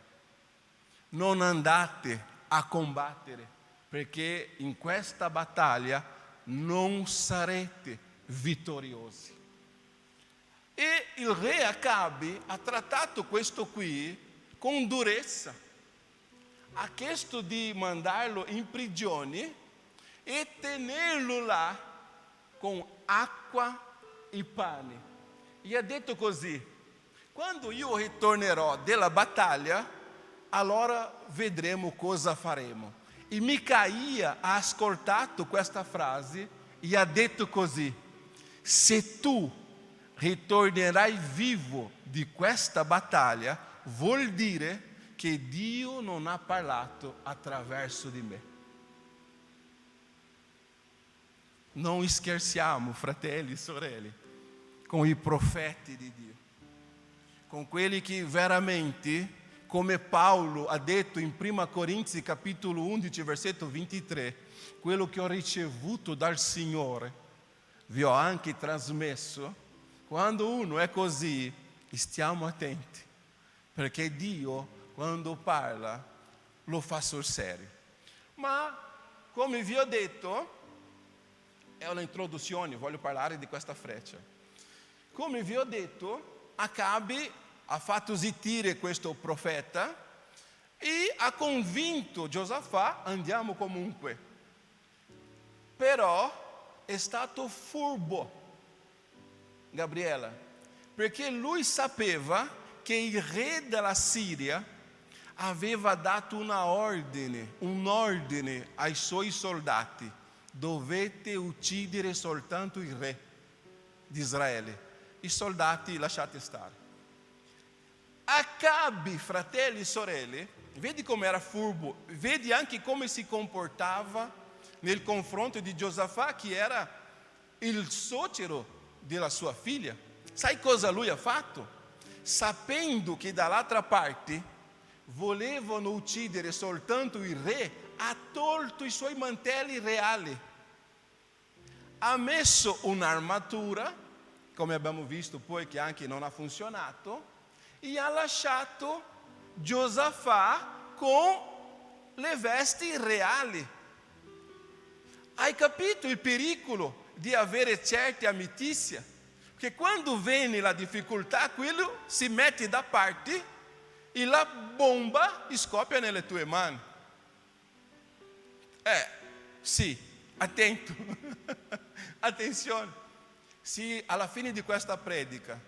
non andate a combattere, perché in questa battaglia non sarete vittoriosi. E il re Acabe ha trattato questo qui con durezza, ha chiesto di mandarlo in prigione e tenerlo là con acqua e pane. E ha detto così: quando io ritornerò dalla battaglia, allora vedremo cosa faremo. E Micaia ha ascoltato questa frase e ha detto così: se tu ritornerai vivo di questa battaglia, vuol dire che Dio non ha parlato attraverso di me. Non scherziamo, fratelli e sorelle, con i profeti di Dio, con quelli che veramente, come Paolo ha detto in 1 Corinzi capitolo 11 versetto 23, quello che ho ricevuto dal Signore vi ho anche trasmesso. Quando uno è così, stiamo attenti, perché Dio, quando parla, lo fa sul serio. Ma, come vi ho detto, è un'introduzione, voglio parlare di questa freccia. Come vi ho detto, Acabe ha fatto zittire questo profeta e ha convinto Giosafà, andiamo comunque. Però è stato furbo, Gabriela, perché lui sapeva che il re della Siria aveva dato un ordine ai suoi soldati: dovete uccidere soltanto il re di Israele. I soldati lasciate stare. Acabe, fratelli e sorelle, vedi come era furbo, vedi anche come si comportava nel confronto di Giosafà, che era il suocero della sua figlia. Sai cosa lui ha fatto? Sapendo che dall'altra parte volevano uccidere soltanto il re, ha tolto i suoi mantelli reali, ha messo un'armatura, come abbiamo visto poi che anche non ha funzionato, e ha lasciato Giosafà con le vesti reali. Hai capito il pericolo di avere certe amicizie? Che quando viene la difficoltà, quello si mette da parte e la bomba scoppia nelle tue mani. Sì, attento. Attenzione. Se alla fine di questa predica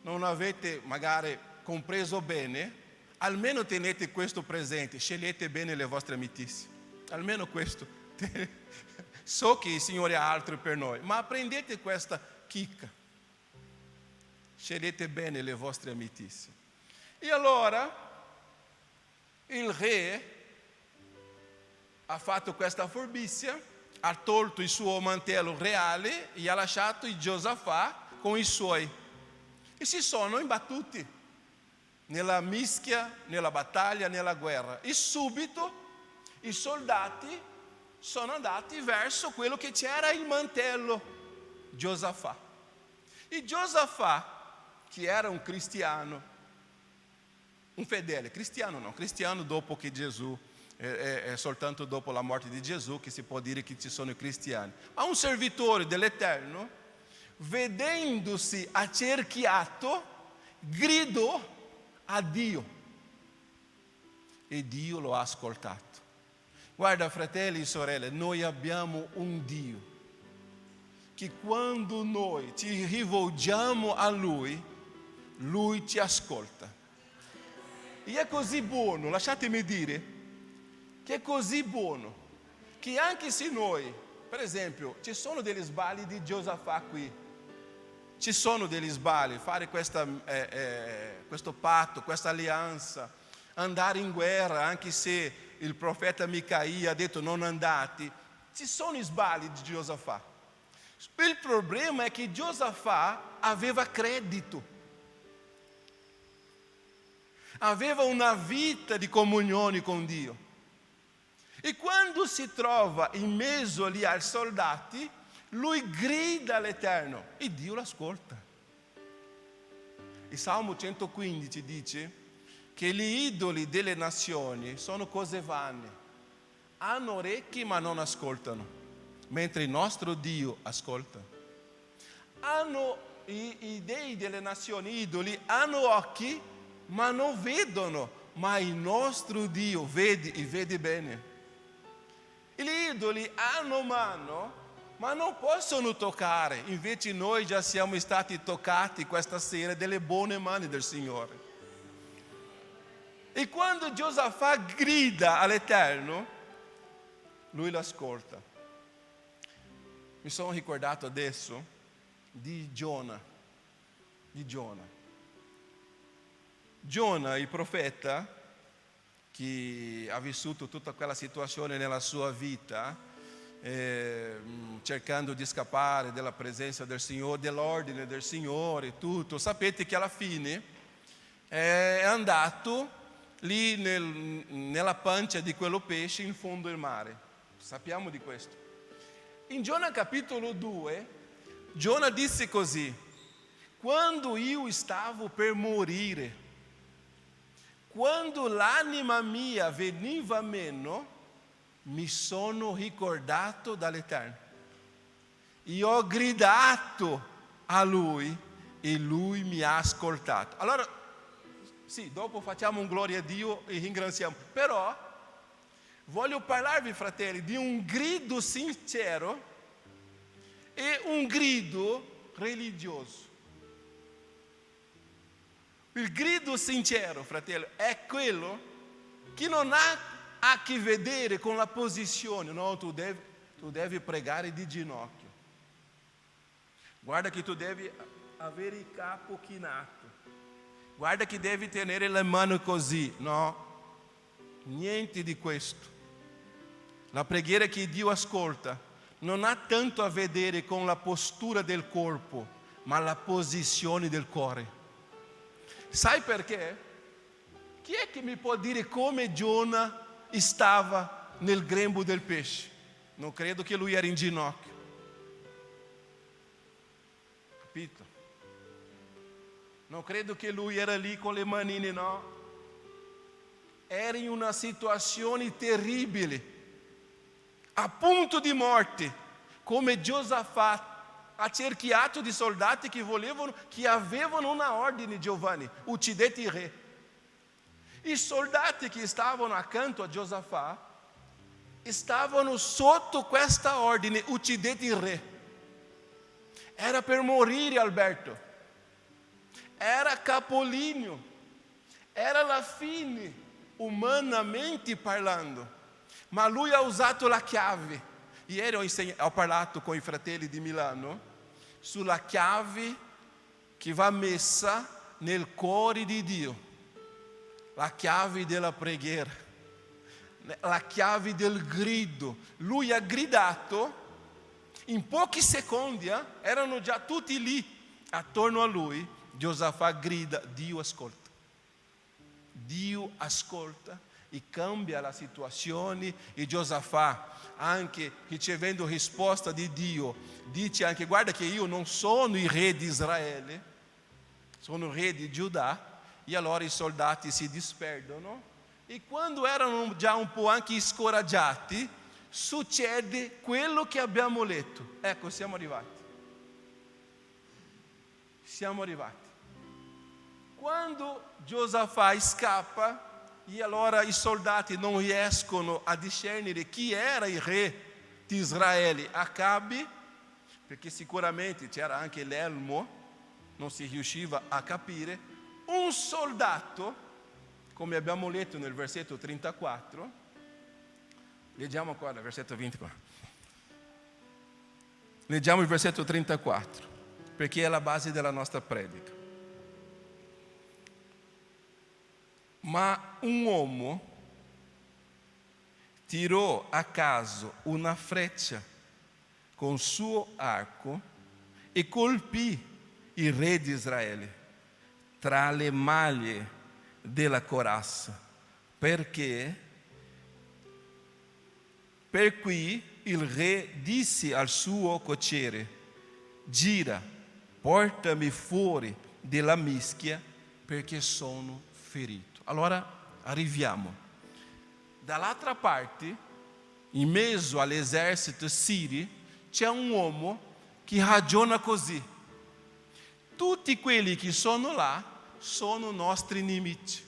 non avete magari compreso bene, almeno tenete questo presente, scegliete bene le vostre amicizie. Almeno questo. So che il Signore ha altro per noi, ma prendete questa chicca. Scegliete bene le vostre amicizie. E allora il re ha fatto questa furbizia, ha tolto il suo mantello reale e ha lasciato il Giosafà con i suoi. E si sono imbattuti nella mischia, nella battaglia, nella guerra. E subito i soldati sono andati verso quello che c'era il mantello, Giosafà. E Giosafà, che era un cristiano, un fedele, cristiano dopo che Gesù, è soltanto dopo la morte di Gesù che si può dire che ci sono i cristiani, ma un servitore dell'Eterno, vedendosi accerchiato, gridò a Dio e Dio lo ha ascoltato. Guarda, fratelli e sorelle, noi abbiamo un Dio che quando noi ci rivolgiamo a Lui, Lui ci ascolta. E è così buono, lasciatemi dire, che è così buono, che anche se noi, per esempio, ci sono degli sbagli di Giosafà qui, ci sono degli sbagli, fare questo patto, questa alleanza, andare in guerra, anche se il profeta Micaia ha detto non andate, ci sono i sbagli di Giosafà. Il problema è che Giosafà aveva credito, aveva una vita di comunione con Dio. E quando si trova in mezzo lì ai soldati, lui grida all'Eterno e Dio lo ascolta. Il Salmo 115 dice che gli idoli delle nazioni sono cose vane, hanno orecchi ma non ascoltano, mentre il nostro Dio ascolta. I dei delle nazioni, idoli, hanno occhi ma non vedono, ma il nostro Dio vede e vede bene. E gli idoli hanno mano ma non possono toccare, invece noi già siamo stati toccati questa sera dalle buone mani del Signore. E quando Giosafà grida all'Eterno, lui lo ascolta. Mi sono ricordato adesso di Giona. Giona, il profeta, che ha vissuto tutta quella situazione nella sua vita, cercando di scappare dalla presenza del Signore, dell'ordine del Signore, tutto. Sapete che alla fine è andato lì nella pancia di quello pesce in fondo al mare. Sappiamo di questo. In Giona capitolo 2, Giona disse così: quando io stavo per morire, quando l'anima mia veniva meno, mi sono ricordato dall'Eterno. Io ho gridato a Lui e Lui mi ha ascoltato. Allora, Sì, dopo facciamo un gloria a Dio e ringraziamo. Però voglio parlarvi, fratelli, di un grido sincero e un grido religioso. Il grido sincero, fratello, è quello che non ha a che vedere con la posizione. No, tu devi pregare di ginocchio. Guarda che tu devi avere il capo chinato. Guarda che devi tenere le mani così. No, niente di questo. La preghiera che Dio ascolta non ha tanto a vedere con la postura del corpo, ma la posizione del cuore. Sai perché? Chi è che mi può dire come Giona stava nel grembo del pesce? Non credo che lui era in ginocchio. Capito? Non credo che lui era lì con le manine, no. Era in una situazione terribile, a punto di morte, come Giosafà, accerchiato di soldati che avevano una ordine, Giovanni: uccidete il re. I soldati che stavano accanto a Giosafà stavano sotto questa ordine: uccidete il re. Era per morire Alberto, era capolineo, era la fine, umanamente parlando, ma lui ha usato la chiave. Ieri ho parlato con i fratelli di Milano sulla chiave che va messa nel cuore di Dio, la chiave della preghiera, la chiave del grido. Lui ha gridato, in pochi secondi erano già tutti lì attorno a lui. Giosafà grida, Dio ascolta. Dio ascolta e cambia la situazione. E Giosafà, anche ricevendo risposta di Dio, dice anche: guarda che io non sono il re di Israele, sono il re di Giuda. E allora i soldati si disperdono, e quando erano già un po' anche scoraggiati, succede quello che abbiamo letto. Ecco, siamo arrivati. Quando Giosafà scappa, e allora i soldati non riescono a discernere chi era il re di Israele, Acabe, perché sicuramente c'era anche l'elmo, non si riusciva a capire. Un soldato, come abbiamo letto nel versetto 34, leggiamo qua il versetto 24. Leggiamo il versetto 34, perché è la base della nostra predica. Ma un uomo tirò a caso una freccia con suo arco e colpì il re di Israele tra le maglie della corazza, per cui il re disse al suo cocciere: gira, portami fuori della mischia, perché sono ferito. Allora arriviamo. Dall'altra parte, in mezzo all'esercito sirio, c'è un uomo che ragiona così: tutti quelli che sono là sono nostri nemici.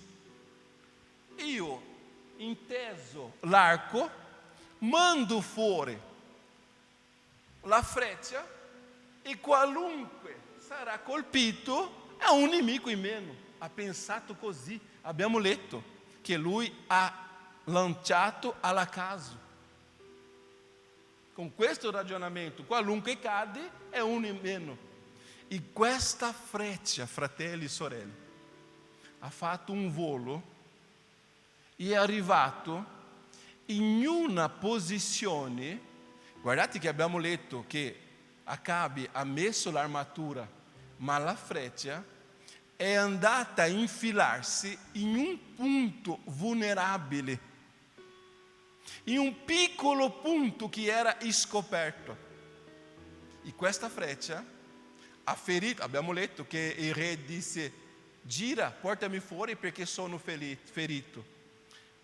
Io, inteso l'arco, mando fuori la freccia, e qualunque sarà colpito è un nemico in meno. Ha pensato così. Abbiamo letto che lui ha lanciato alla caso. Con questo ragionamento, qualunque cade è uno in meno. E questa freccia, fratelli e sorelle, ha fatto un volo e è arrivato in una posizione. Guardate che abbiamo letto che Acabe ha messo l'armatura, ma la freccia è andata a infilarsi in un punto vulnerabile, in un piccolo punto che era scoperto. E questa freccia ha ferito. Abbiamo letto che il re disse: gira, portami fuori perché sono ferito.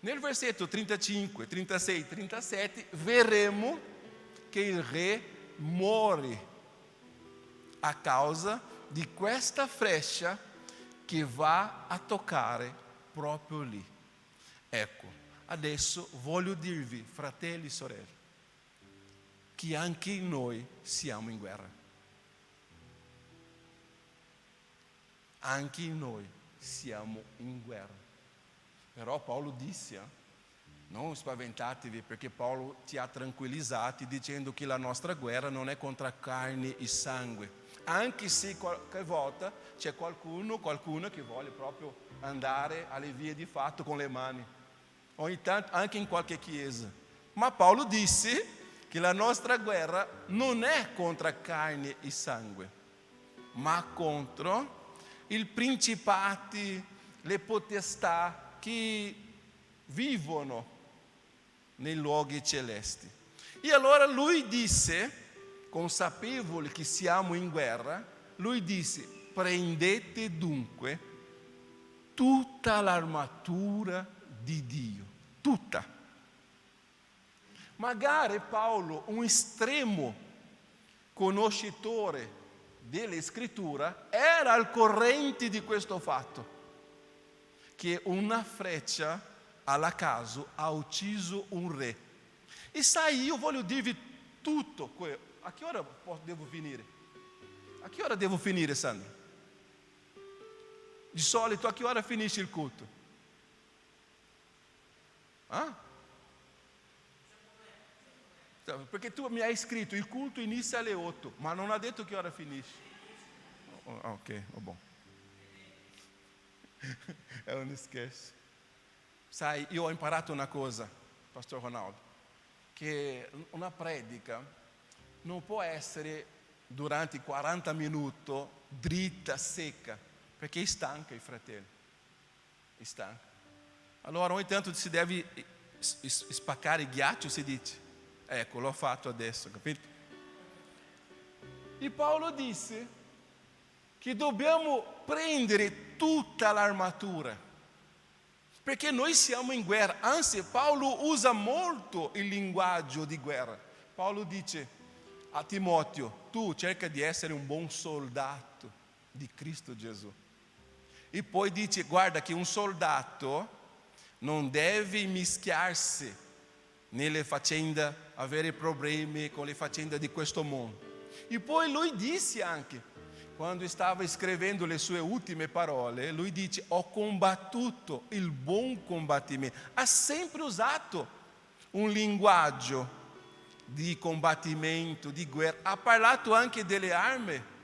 Nel versetto 35, 36, 37 vedremo che il re muore a causa di questa freccia che va a toccare proprio lì. Ecco, adesso voglio dirvi, fratelli e sorelle, che anche noi siamo in guerra. Anche noi siamo in guerra. Però Paolo disse, non spaventatevi, perché Paolo ti ha tranquillizzati dicendo che la nostra guerra non è contro carne e sangue. Anche se qualche volta c'è qualcuno che vuole proprio andare alle vie di fatto con le mani. Ogni tanto anche in qualche chiesa. Ma Paolo disse che la nostra guerra non è contro carne e sangue, ma contro i principati, le potestà che vivono nei luoghi celesti. E allora lui disse, consapevole che siamo in guerra, lui disse: prendete dunque tutta l'armatura di Dio, tutta. Magari Paolo, un estremo conoscitore delle scritture, era al corrente di questo fatto, che una freccia alla caso ha ucciso un re. E sai, io voglio dirvi tutto. A che ora devo finire? A che ora devo finire, Sandra? Di solito a che ora finisce il culto? Perché tu mi hai scritto il culto inizia alle 8, ma non ha detto che ora finisce. Ok, buono. È un scherzo. Sai, io ho imparato una cosa, Pastor Ronaldo, che una predica non può essere durante 40 minuti dritta, secca, perché stanca i fratelli. Stanca. Allora ogni tanto si deve spaccare il ghiaccio, si dice. Ecco, l'ho fatto adesso, capito? E Paolo disse che dobbiamo prendere tutta l'armatura, perché noi siamo in guerra. Anzi, Paolo usa molto il linguaggio di guerra. Paolo dice a Timoteo: tu cerca di essere un buon soldato di Cristo Gesù. E poi dice: guarda che un soldato non deve mischiarsi nelle faccende, avere problemi con le faccende di questo mondo. E poi lui disse anche, quando stava scrivendo le sue ultime parole, lui dice: ho combattuto il buon combattimento. Ha sempre usato un linguaggio di combattimento, di guerra. Ha parlato anche delle armi.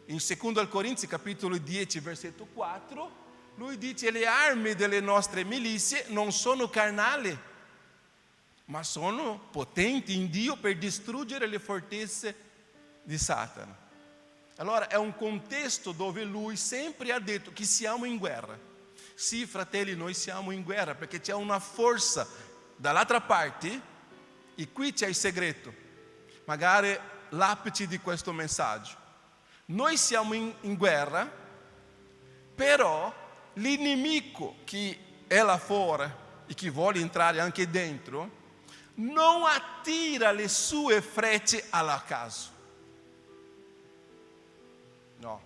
In 2 Corinzi capitolo 10 versetto 4, lui dice: le armi delle nostre milizie non sono carnali, ma sono potenti in Dio per distruggere le fortezze di Satana. Allora è un contesto dove lui sempre ha detto che siamo in guerra. Sì, fratelli, noi siamo in guerra perché c'è una forza dall'altra parte, e qui c'è il segreto, magari l'apice di questo messaggio. Noi siamo in guerra, però l'inimico che è là fuori e che vuole entrare anche dentro non attira le sue frecce alla caso. No.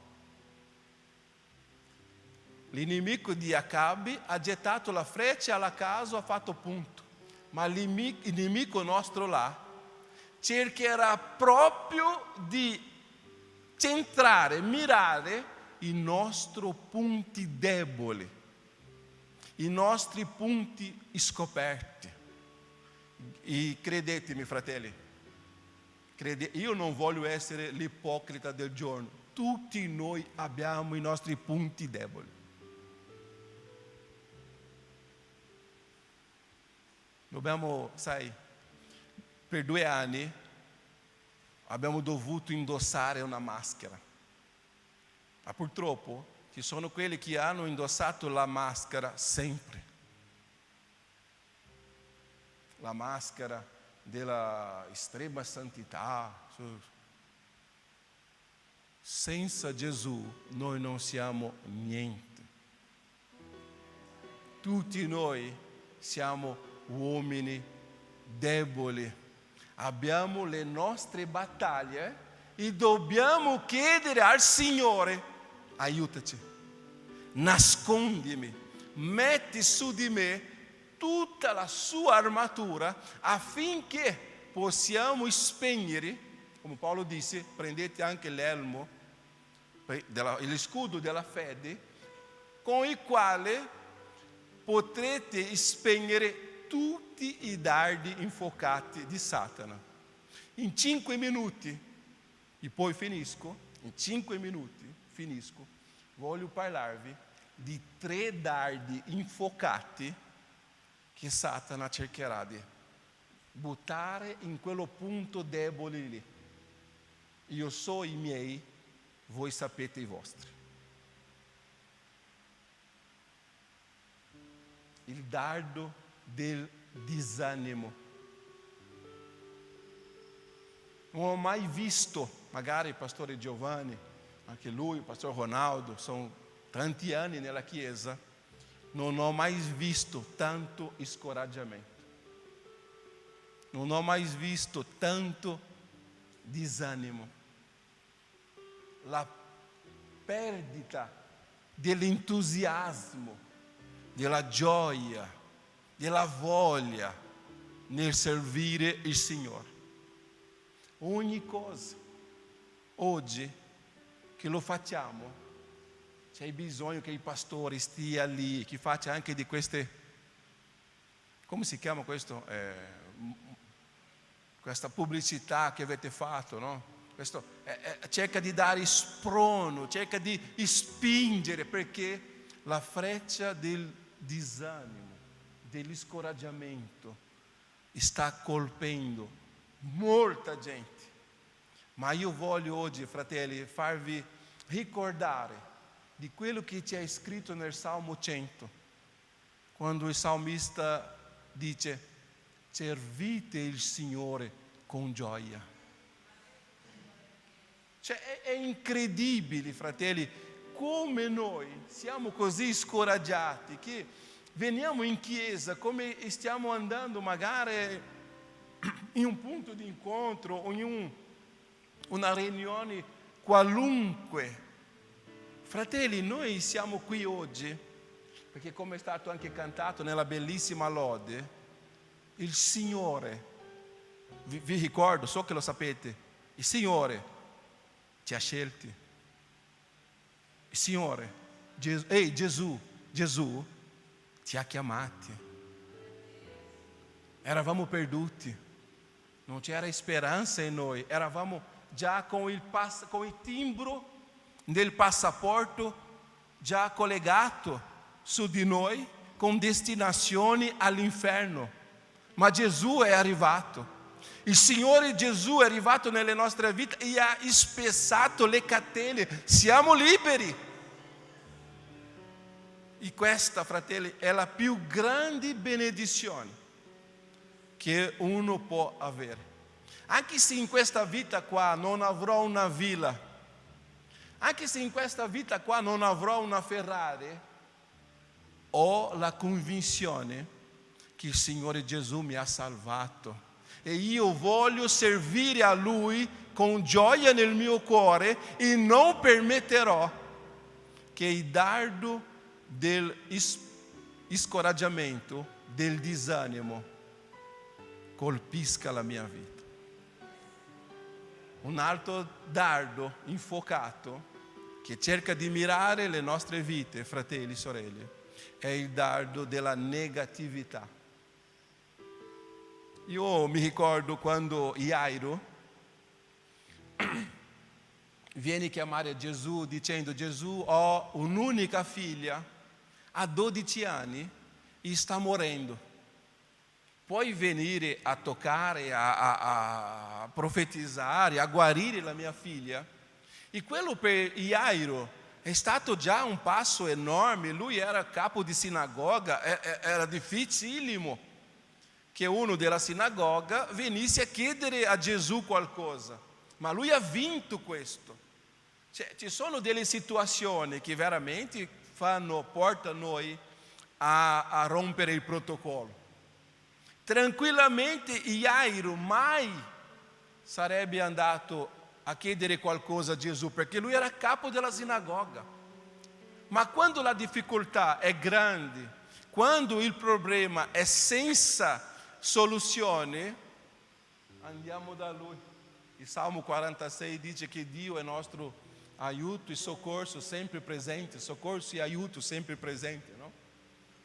L'inimico di Acabe ha gettato la freccia alla caso, ha fatto punto. Ma il nemico nostro là cercherà proprio di centrare, mirare i nostri punti deboli, i nostri punti scoperti. E credetemi, fratelli, io non voglio essere l'ipocrita del giorno. Tutti noi abbiamo i nostri punti deboli. Dobbiamo, sai, per 2 anni abbiamo dovuto indossare una maschera. Ma purtroppo ci sono quelli che hanno indossato la maschera sempre. La maschera della estrema santità. Senza Gesù noi non siamo niente. Tutti noi siamo uomini deboli, abbiamo le nostre battaglie e dobbiamo chiedere al Signore: aiutaci, nascondimi, metti su di me tutta la sua armatura affinché possiamo spegnere, come Paolo disse, prendete anche l'elmo, il scudo della fede, con il quale potrete spegnere tutti i dardi infuocati di Satana. In 5 minuti, e poi finisco, voglio parlarvi di 3 dardi infuocati che Satana cercherà di buttare in quello punto debole lì. Io so i miei, voi sapete i vostri. Il dardo del disanimo. Non ho mai visto, magari il pastore Giovanni, anche lui, il pastore Ronaldo, sono tanti anni nella chiesa, non ho mai visto tanto scoraggiamento. Non ho mai visto tanto disanimo. La perdita dell'entusiasmo, della gioia, della voglia nel servire il Signore. Ogni cosa, oggi, che lo facciamo, c'è bisogno che il pastore stia lì, che faccia anche di queste, come si chiama questo? Questa pubblicità che avete fatto, no? Cerca di dare sprono, cerca di spingere, perché la freccia del disanimo, dello scoraggiamento sta colpendo molta gente. Ma io voglio oggi, fratelli, farvi ricordare di quello che c'è scritto nel Salmo 100, quando il salmista dice: servite il Signore con gioia. Cioè, è incredibile, fratelli, come noi siamo così scoraggiati che veniamo in chiesa, come stiamo andando magari in un punto di incontro o in una riunione qualunque. Fratelli, noi siamo qui oggi perché, come è stato anche cantato nella bellissima lode, il Signore, vi ricordo, so che lo sapete, il Signore ti ha scelti. Il Signore, Gesù ti ha chiamati. Eravamo perduti, non c'era speranza in noi, eravamo già con il timbro del passaporto già collegato su di noi, con destinazioni all'inferno. Ma Gesù è arrivato. Il Signore Gesù è arrivato nelle nostre vite e ha spezzato le catene. Siamo liberi. E questa, fratelli, è la più grande benedizione che uno può avere. Anche se in questa vita qua non avrò una villa, anche se in questa vita qua non avrò una Ferrari, ho la convinzione che il Signore Gesù mi ha salvato e io voglio servire a Lui con gioia nel mio cuore e non permetterò che il dardo del scoraggiamento, del disanimo colpisca la mia vita. Un altro dardo infuocato che cerca di mirare le nostre vite, fratelli e sorelle, è il dardo della negatività. Io mi ricordo quando Jairo viene a chiamare Gesù dicendo: Gesù, ho un'unica figlia, ha 12 anni e sta morendo. Puoi venire a toccare, a profetizzare, a guarire la mia figlia? E quello per Jairo è stato già un passo enorme. Lui era capo di sinagoga, era difficilissimo che uno della sinagoga venisse a chiedere a Gesù qualcosa. Ma lui ha vinto questo. Cioè, ci sono delle situazioni che veramente portano noi a rompere il protocollo. Tranquillamente Jairo mai sarebbe andato a chiedere qualcosa a Gesù, perché lui era capo della sinagoga. Ma quando la difficoltà è grande, quando il problema è senza soluzione, andiamo da Lui. Il Salmo 46 dice che Dio è nostro aiuto e soccorso sempre presente, soccorso e aiuto sempre presente, no?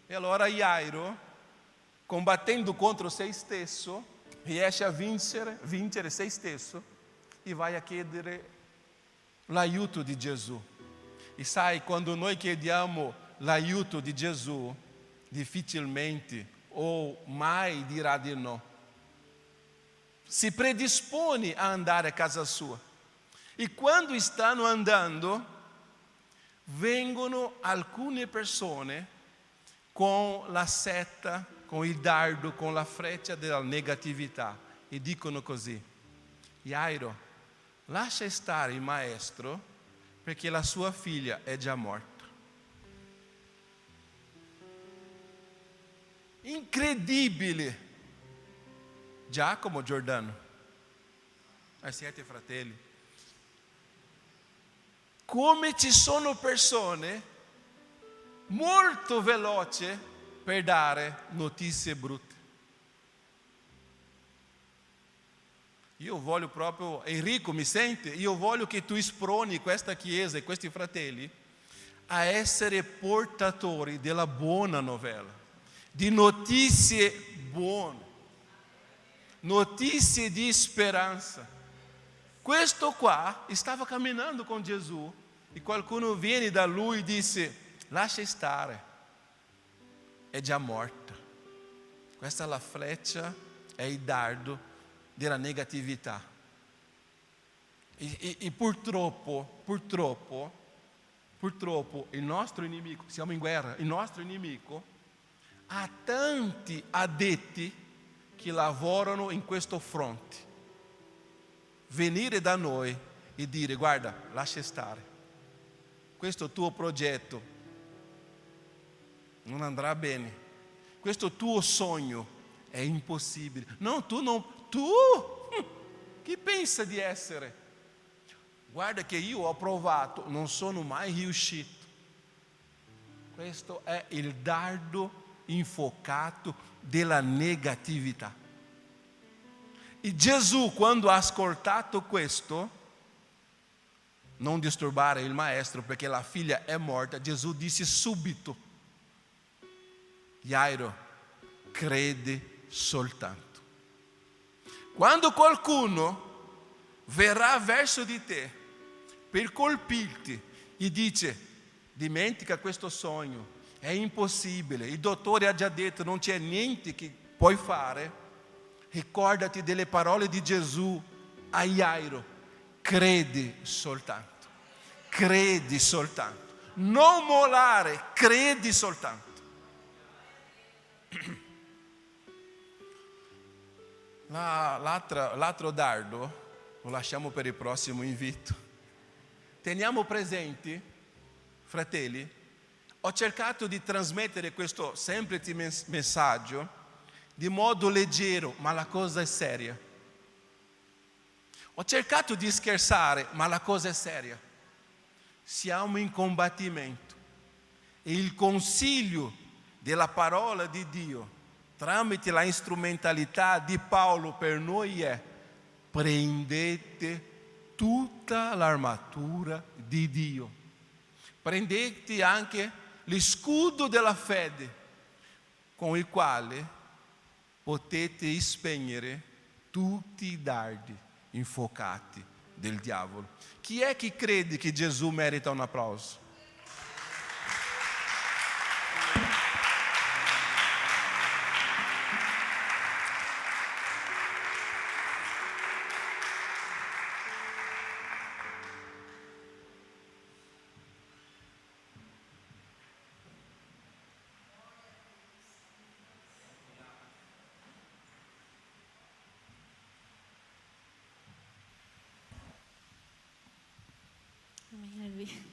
E allora Jairo, combattendo contro se stesso, riesce a vincere se stesso e vai a chiedere l'aiuto di Gesù. E sai, quando noi chiediamo l'aiuto di Gesù, difficilmente o mai dirà di no. Si predispone a andare a casa sua. E quando stanno andando, vengono alcune persone con la seta, con il dardo, con la freccia della negatività e dicono così: Jairo, lascia stare il maestro perché la sua figlia è già morta. Incredibile. Giacomo, Giordano, ai 7 fratelli. Come ci sono persone molto veloci per dare notizie brutte. Io voglio proprio, Enrico, mi sente? Io voglio che tu sproni questa chiesa e questi fratelli a essere portatori della buona novella, di notizie buone, notizie di speranza. Questo qua stava camminando con Gesù e qualcuno viene da lui e dice: lascia stare, è già morta. Questa è la freccia, è il dardo della negatività. E purtroppo il nostro nemico, siamo in guerra, il nostro nemico ha tanti addetti che lavorano in questo fronte. Venire da noi e dire: guarda, lascia stare, questo tuo progetto non andrà bene, questo tuo sogno è impossibile. No, tu chi pensa di essere? Guarda che io ho provato, non sono mai riuscito. Questo è il dardo infuocato della negatività. E Gesù, quando ha ascoltato questo, non disturbare il maestro perché la figlia è morta, Gesù disse subito: Jairo, credi soltanto. Quando qualcuno verrà verso di te per colpirti e dice: dimentica questo sogno, è impossibile, il dottore ha già detto non c'è niente che puoi fare, ricordati delle parole di Gesù a Jairo: credi soltanto, credi soltanto, non mollare, credi soltanto. L'altro dardo lo lasciamo per il prossimo invito. Teniamo presenti, fratelli, ho cercato di trasmettere questo semplice messaggio di modo leggero, ma la cosa è seria. Ho cercato di scherzare, ma la cosa è seria. Siamo in combattimento e il consiglio della parola di Dio tramite la strumentalità di Paolo per noi è: prendete tutta l'armatura di Dio, prendete anche lo scudo della fede con il quale potete spegnere tutti i dardi infuocati del diavolo. Chi è che crede che Gesù merita un applauso?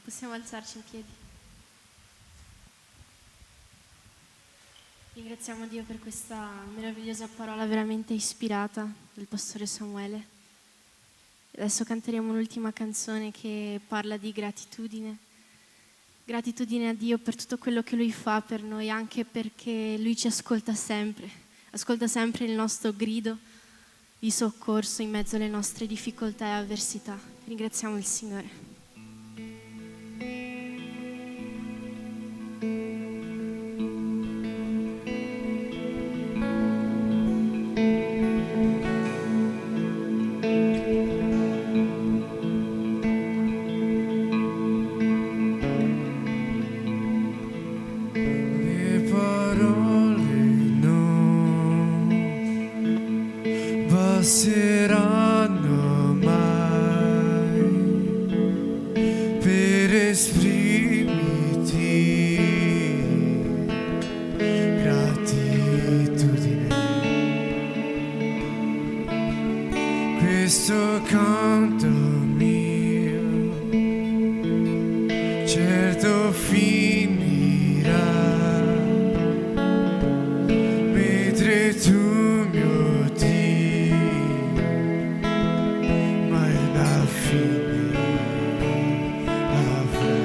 Possiamo alzarci in piedi. Ringraziamo Dio per questa meravigliosa parola veramente ispirata del pastore Samuele. Adesso canteremo l'ultima canzone che parla di gratitudine Gratitudine a Dio per tutto quello che Lui fa per noi, anche perché Lui ci ascolta sempre il nostro grido di soccorso in mezzo alle nostre difficoltà e avversità. Ringraziamo il Signore. Le parole non basteranno mai per esprimerti gratitudine. Questo canto mio certo finirà, mentre tu mio Dio mai alla fine avrai.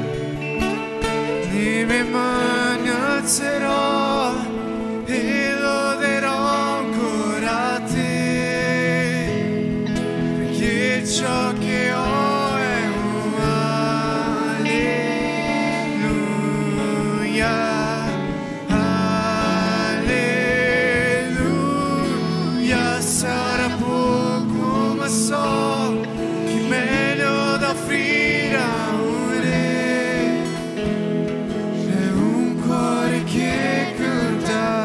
Le mie mani alzerò e loderò ancora te, perché ciò che ho è un alleluia, alleluia. Sarà poco ma so che meglio da offrire a un re è un cuore che canta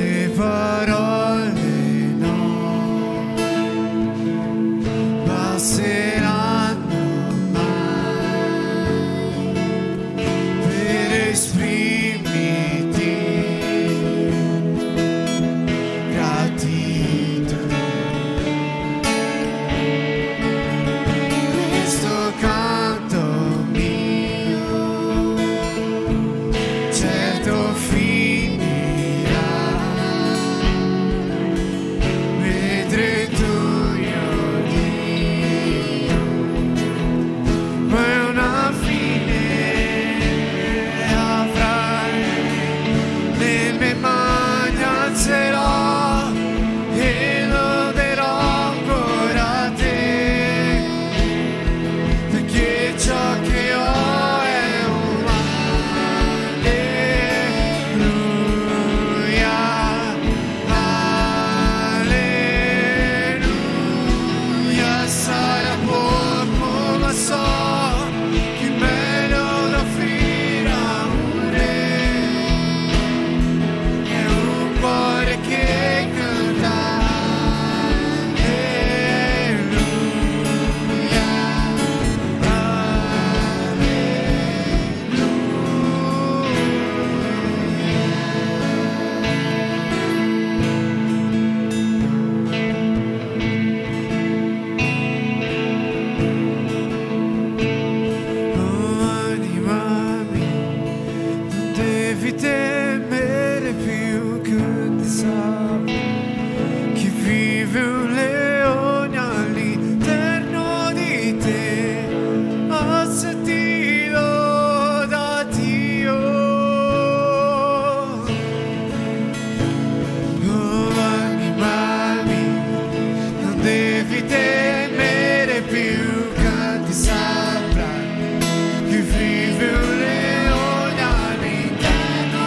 le parole no basteranno mai per esprimerti gratitudine. Questo canto mio certo finirà, mentre tu mio Dio mai una fine avrai. Le mie mani alzerò e loderò ancora te, perché ciò che ho è un alleluia, alleluia. Sarà poco ma so che meglio da offrire a un re è un cuore che canta alleluia, oh anima mia, non devi temere più che ti sappia che vive un leone all'interno di te. Oh, sentilo da Dio. Oh anima mia, non devi temere più che ti saprà che vive un leone all'interno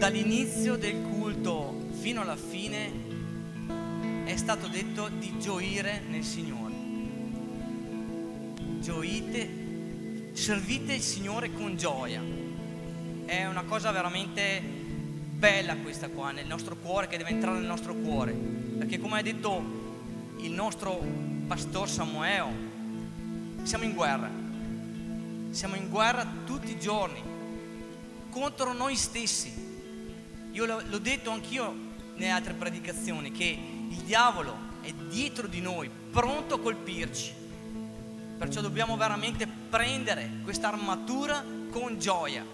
dall'inizio del culto fino alla fine è stato detto di gioire nel Signore. Gioite, servite il Signore con gioia. È una cosa veramente bella questa qua nel nostro cuore, che deve entrare nel nostro cuore, perché come ha detto il nostro pastor Samuele, siamo in guerra tutti i giorni contro noi stessi. Io l'ho detto anch'io nelle altre predicazioni, che il diavolo è dietro di noi, pronto a colpirci. Perciò dobbiamo veramente prendere questa armatura con gioia.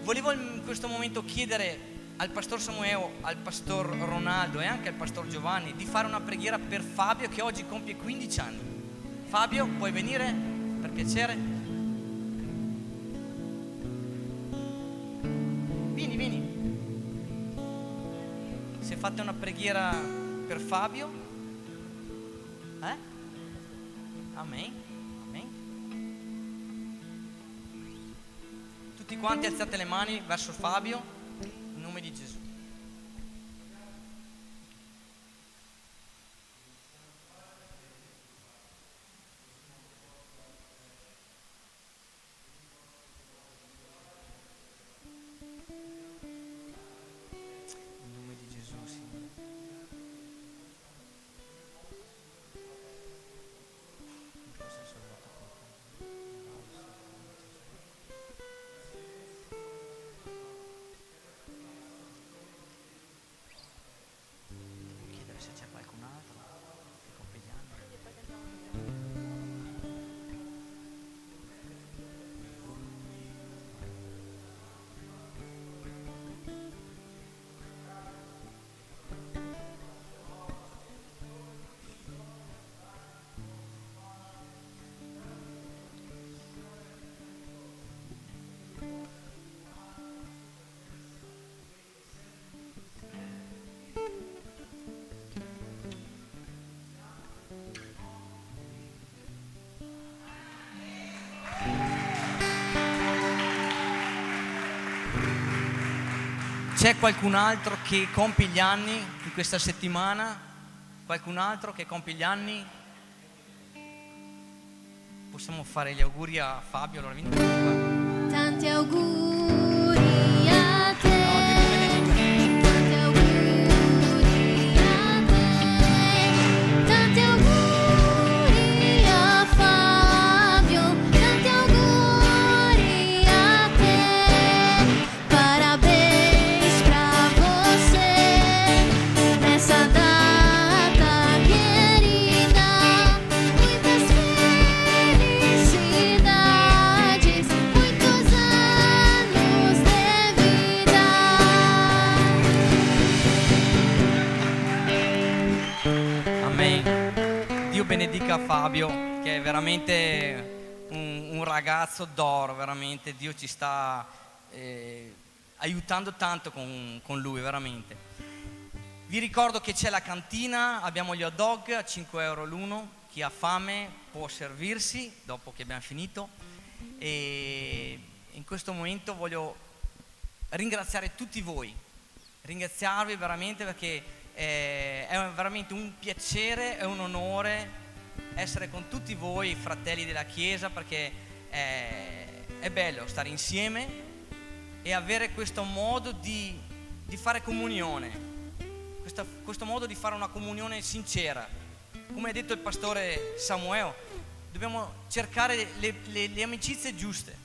Volevo in questo momento chiedere al pastor Samuele, al pastor Ronaldo e anche al pastor Giovanni di fare una preghiera per Fabio, che oggi compie 15 anni. Fabio, puoi venire per piacere? Vieni. Se fate una preghiera per Fabio, Amen. Tutti quanti alzate le mani verso Fabio, in nome di Gesù. In nome di Gesù, Signore. Chiedere se c'è qualcun altro che compie gli anni. C'è qualcun altro che compie gli anni in questa settimana? Qualcun altro che compie gli anni? Possiamo fare gli auguri a Fabio, allora vieni qua. Tanti auguri a te. No, Dio ti benedica. Tanti auguri a te. Tanti auguri a Fabio. Tanti auguri a te. Parabéns pra você nessa data querida. Muitas felicidades, muitos anos de vida. Amen. Dio benedica Fabio, che è veramente un ragazzo d'oro, veramente. Dio ci sta aiutando tanto con lui, veramente. Vi ricordo che c'è la cantina, abbiamo gli hot dog a 5 euro l'uno, chi ha fame può servirsi dopo che abbiamo finito. E in questo momento voglio ringraziare tutti voi, ringraziarvi veramente, perché è veramente un piacere e un onore essere con tutti voi, fratelli della Chiesa, perché è bello stare insieme e avere questo modo di fare comunione, questo modo di fare una comunione sincera. Come ha detto il pastore Samuele, dobbiamo cercare le amicizie giuste,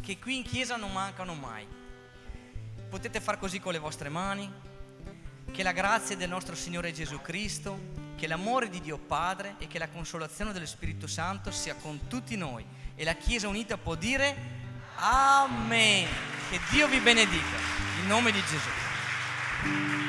che qui in Chiesa non mancano mai. Potete far così con le vostre mani. Che la grazia del nostro Signore Gesù Cristo, che l'amore di Dio Padre e che la consolazione dello Spirito Santo sia con tutti noi. E la Chiesa unita può dire Amen. Che Dio vi benedica. In nome di Gesù.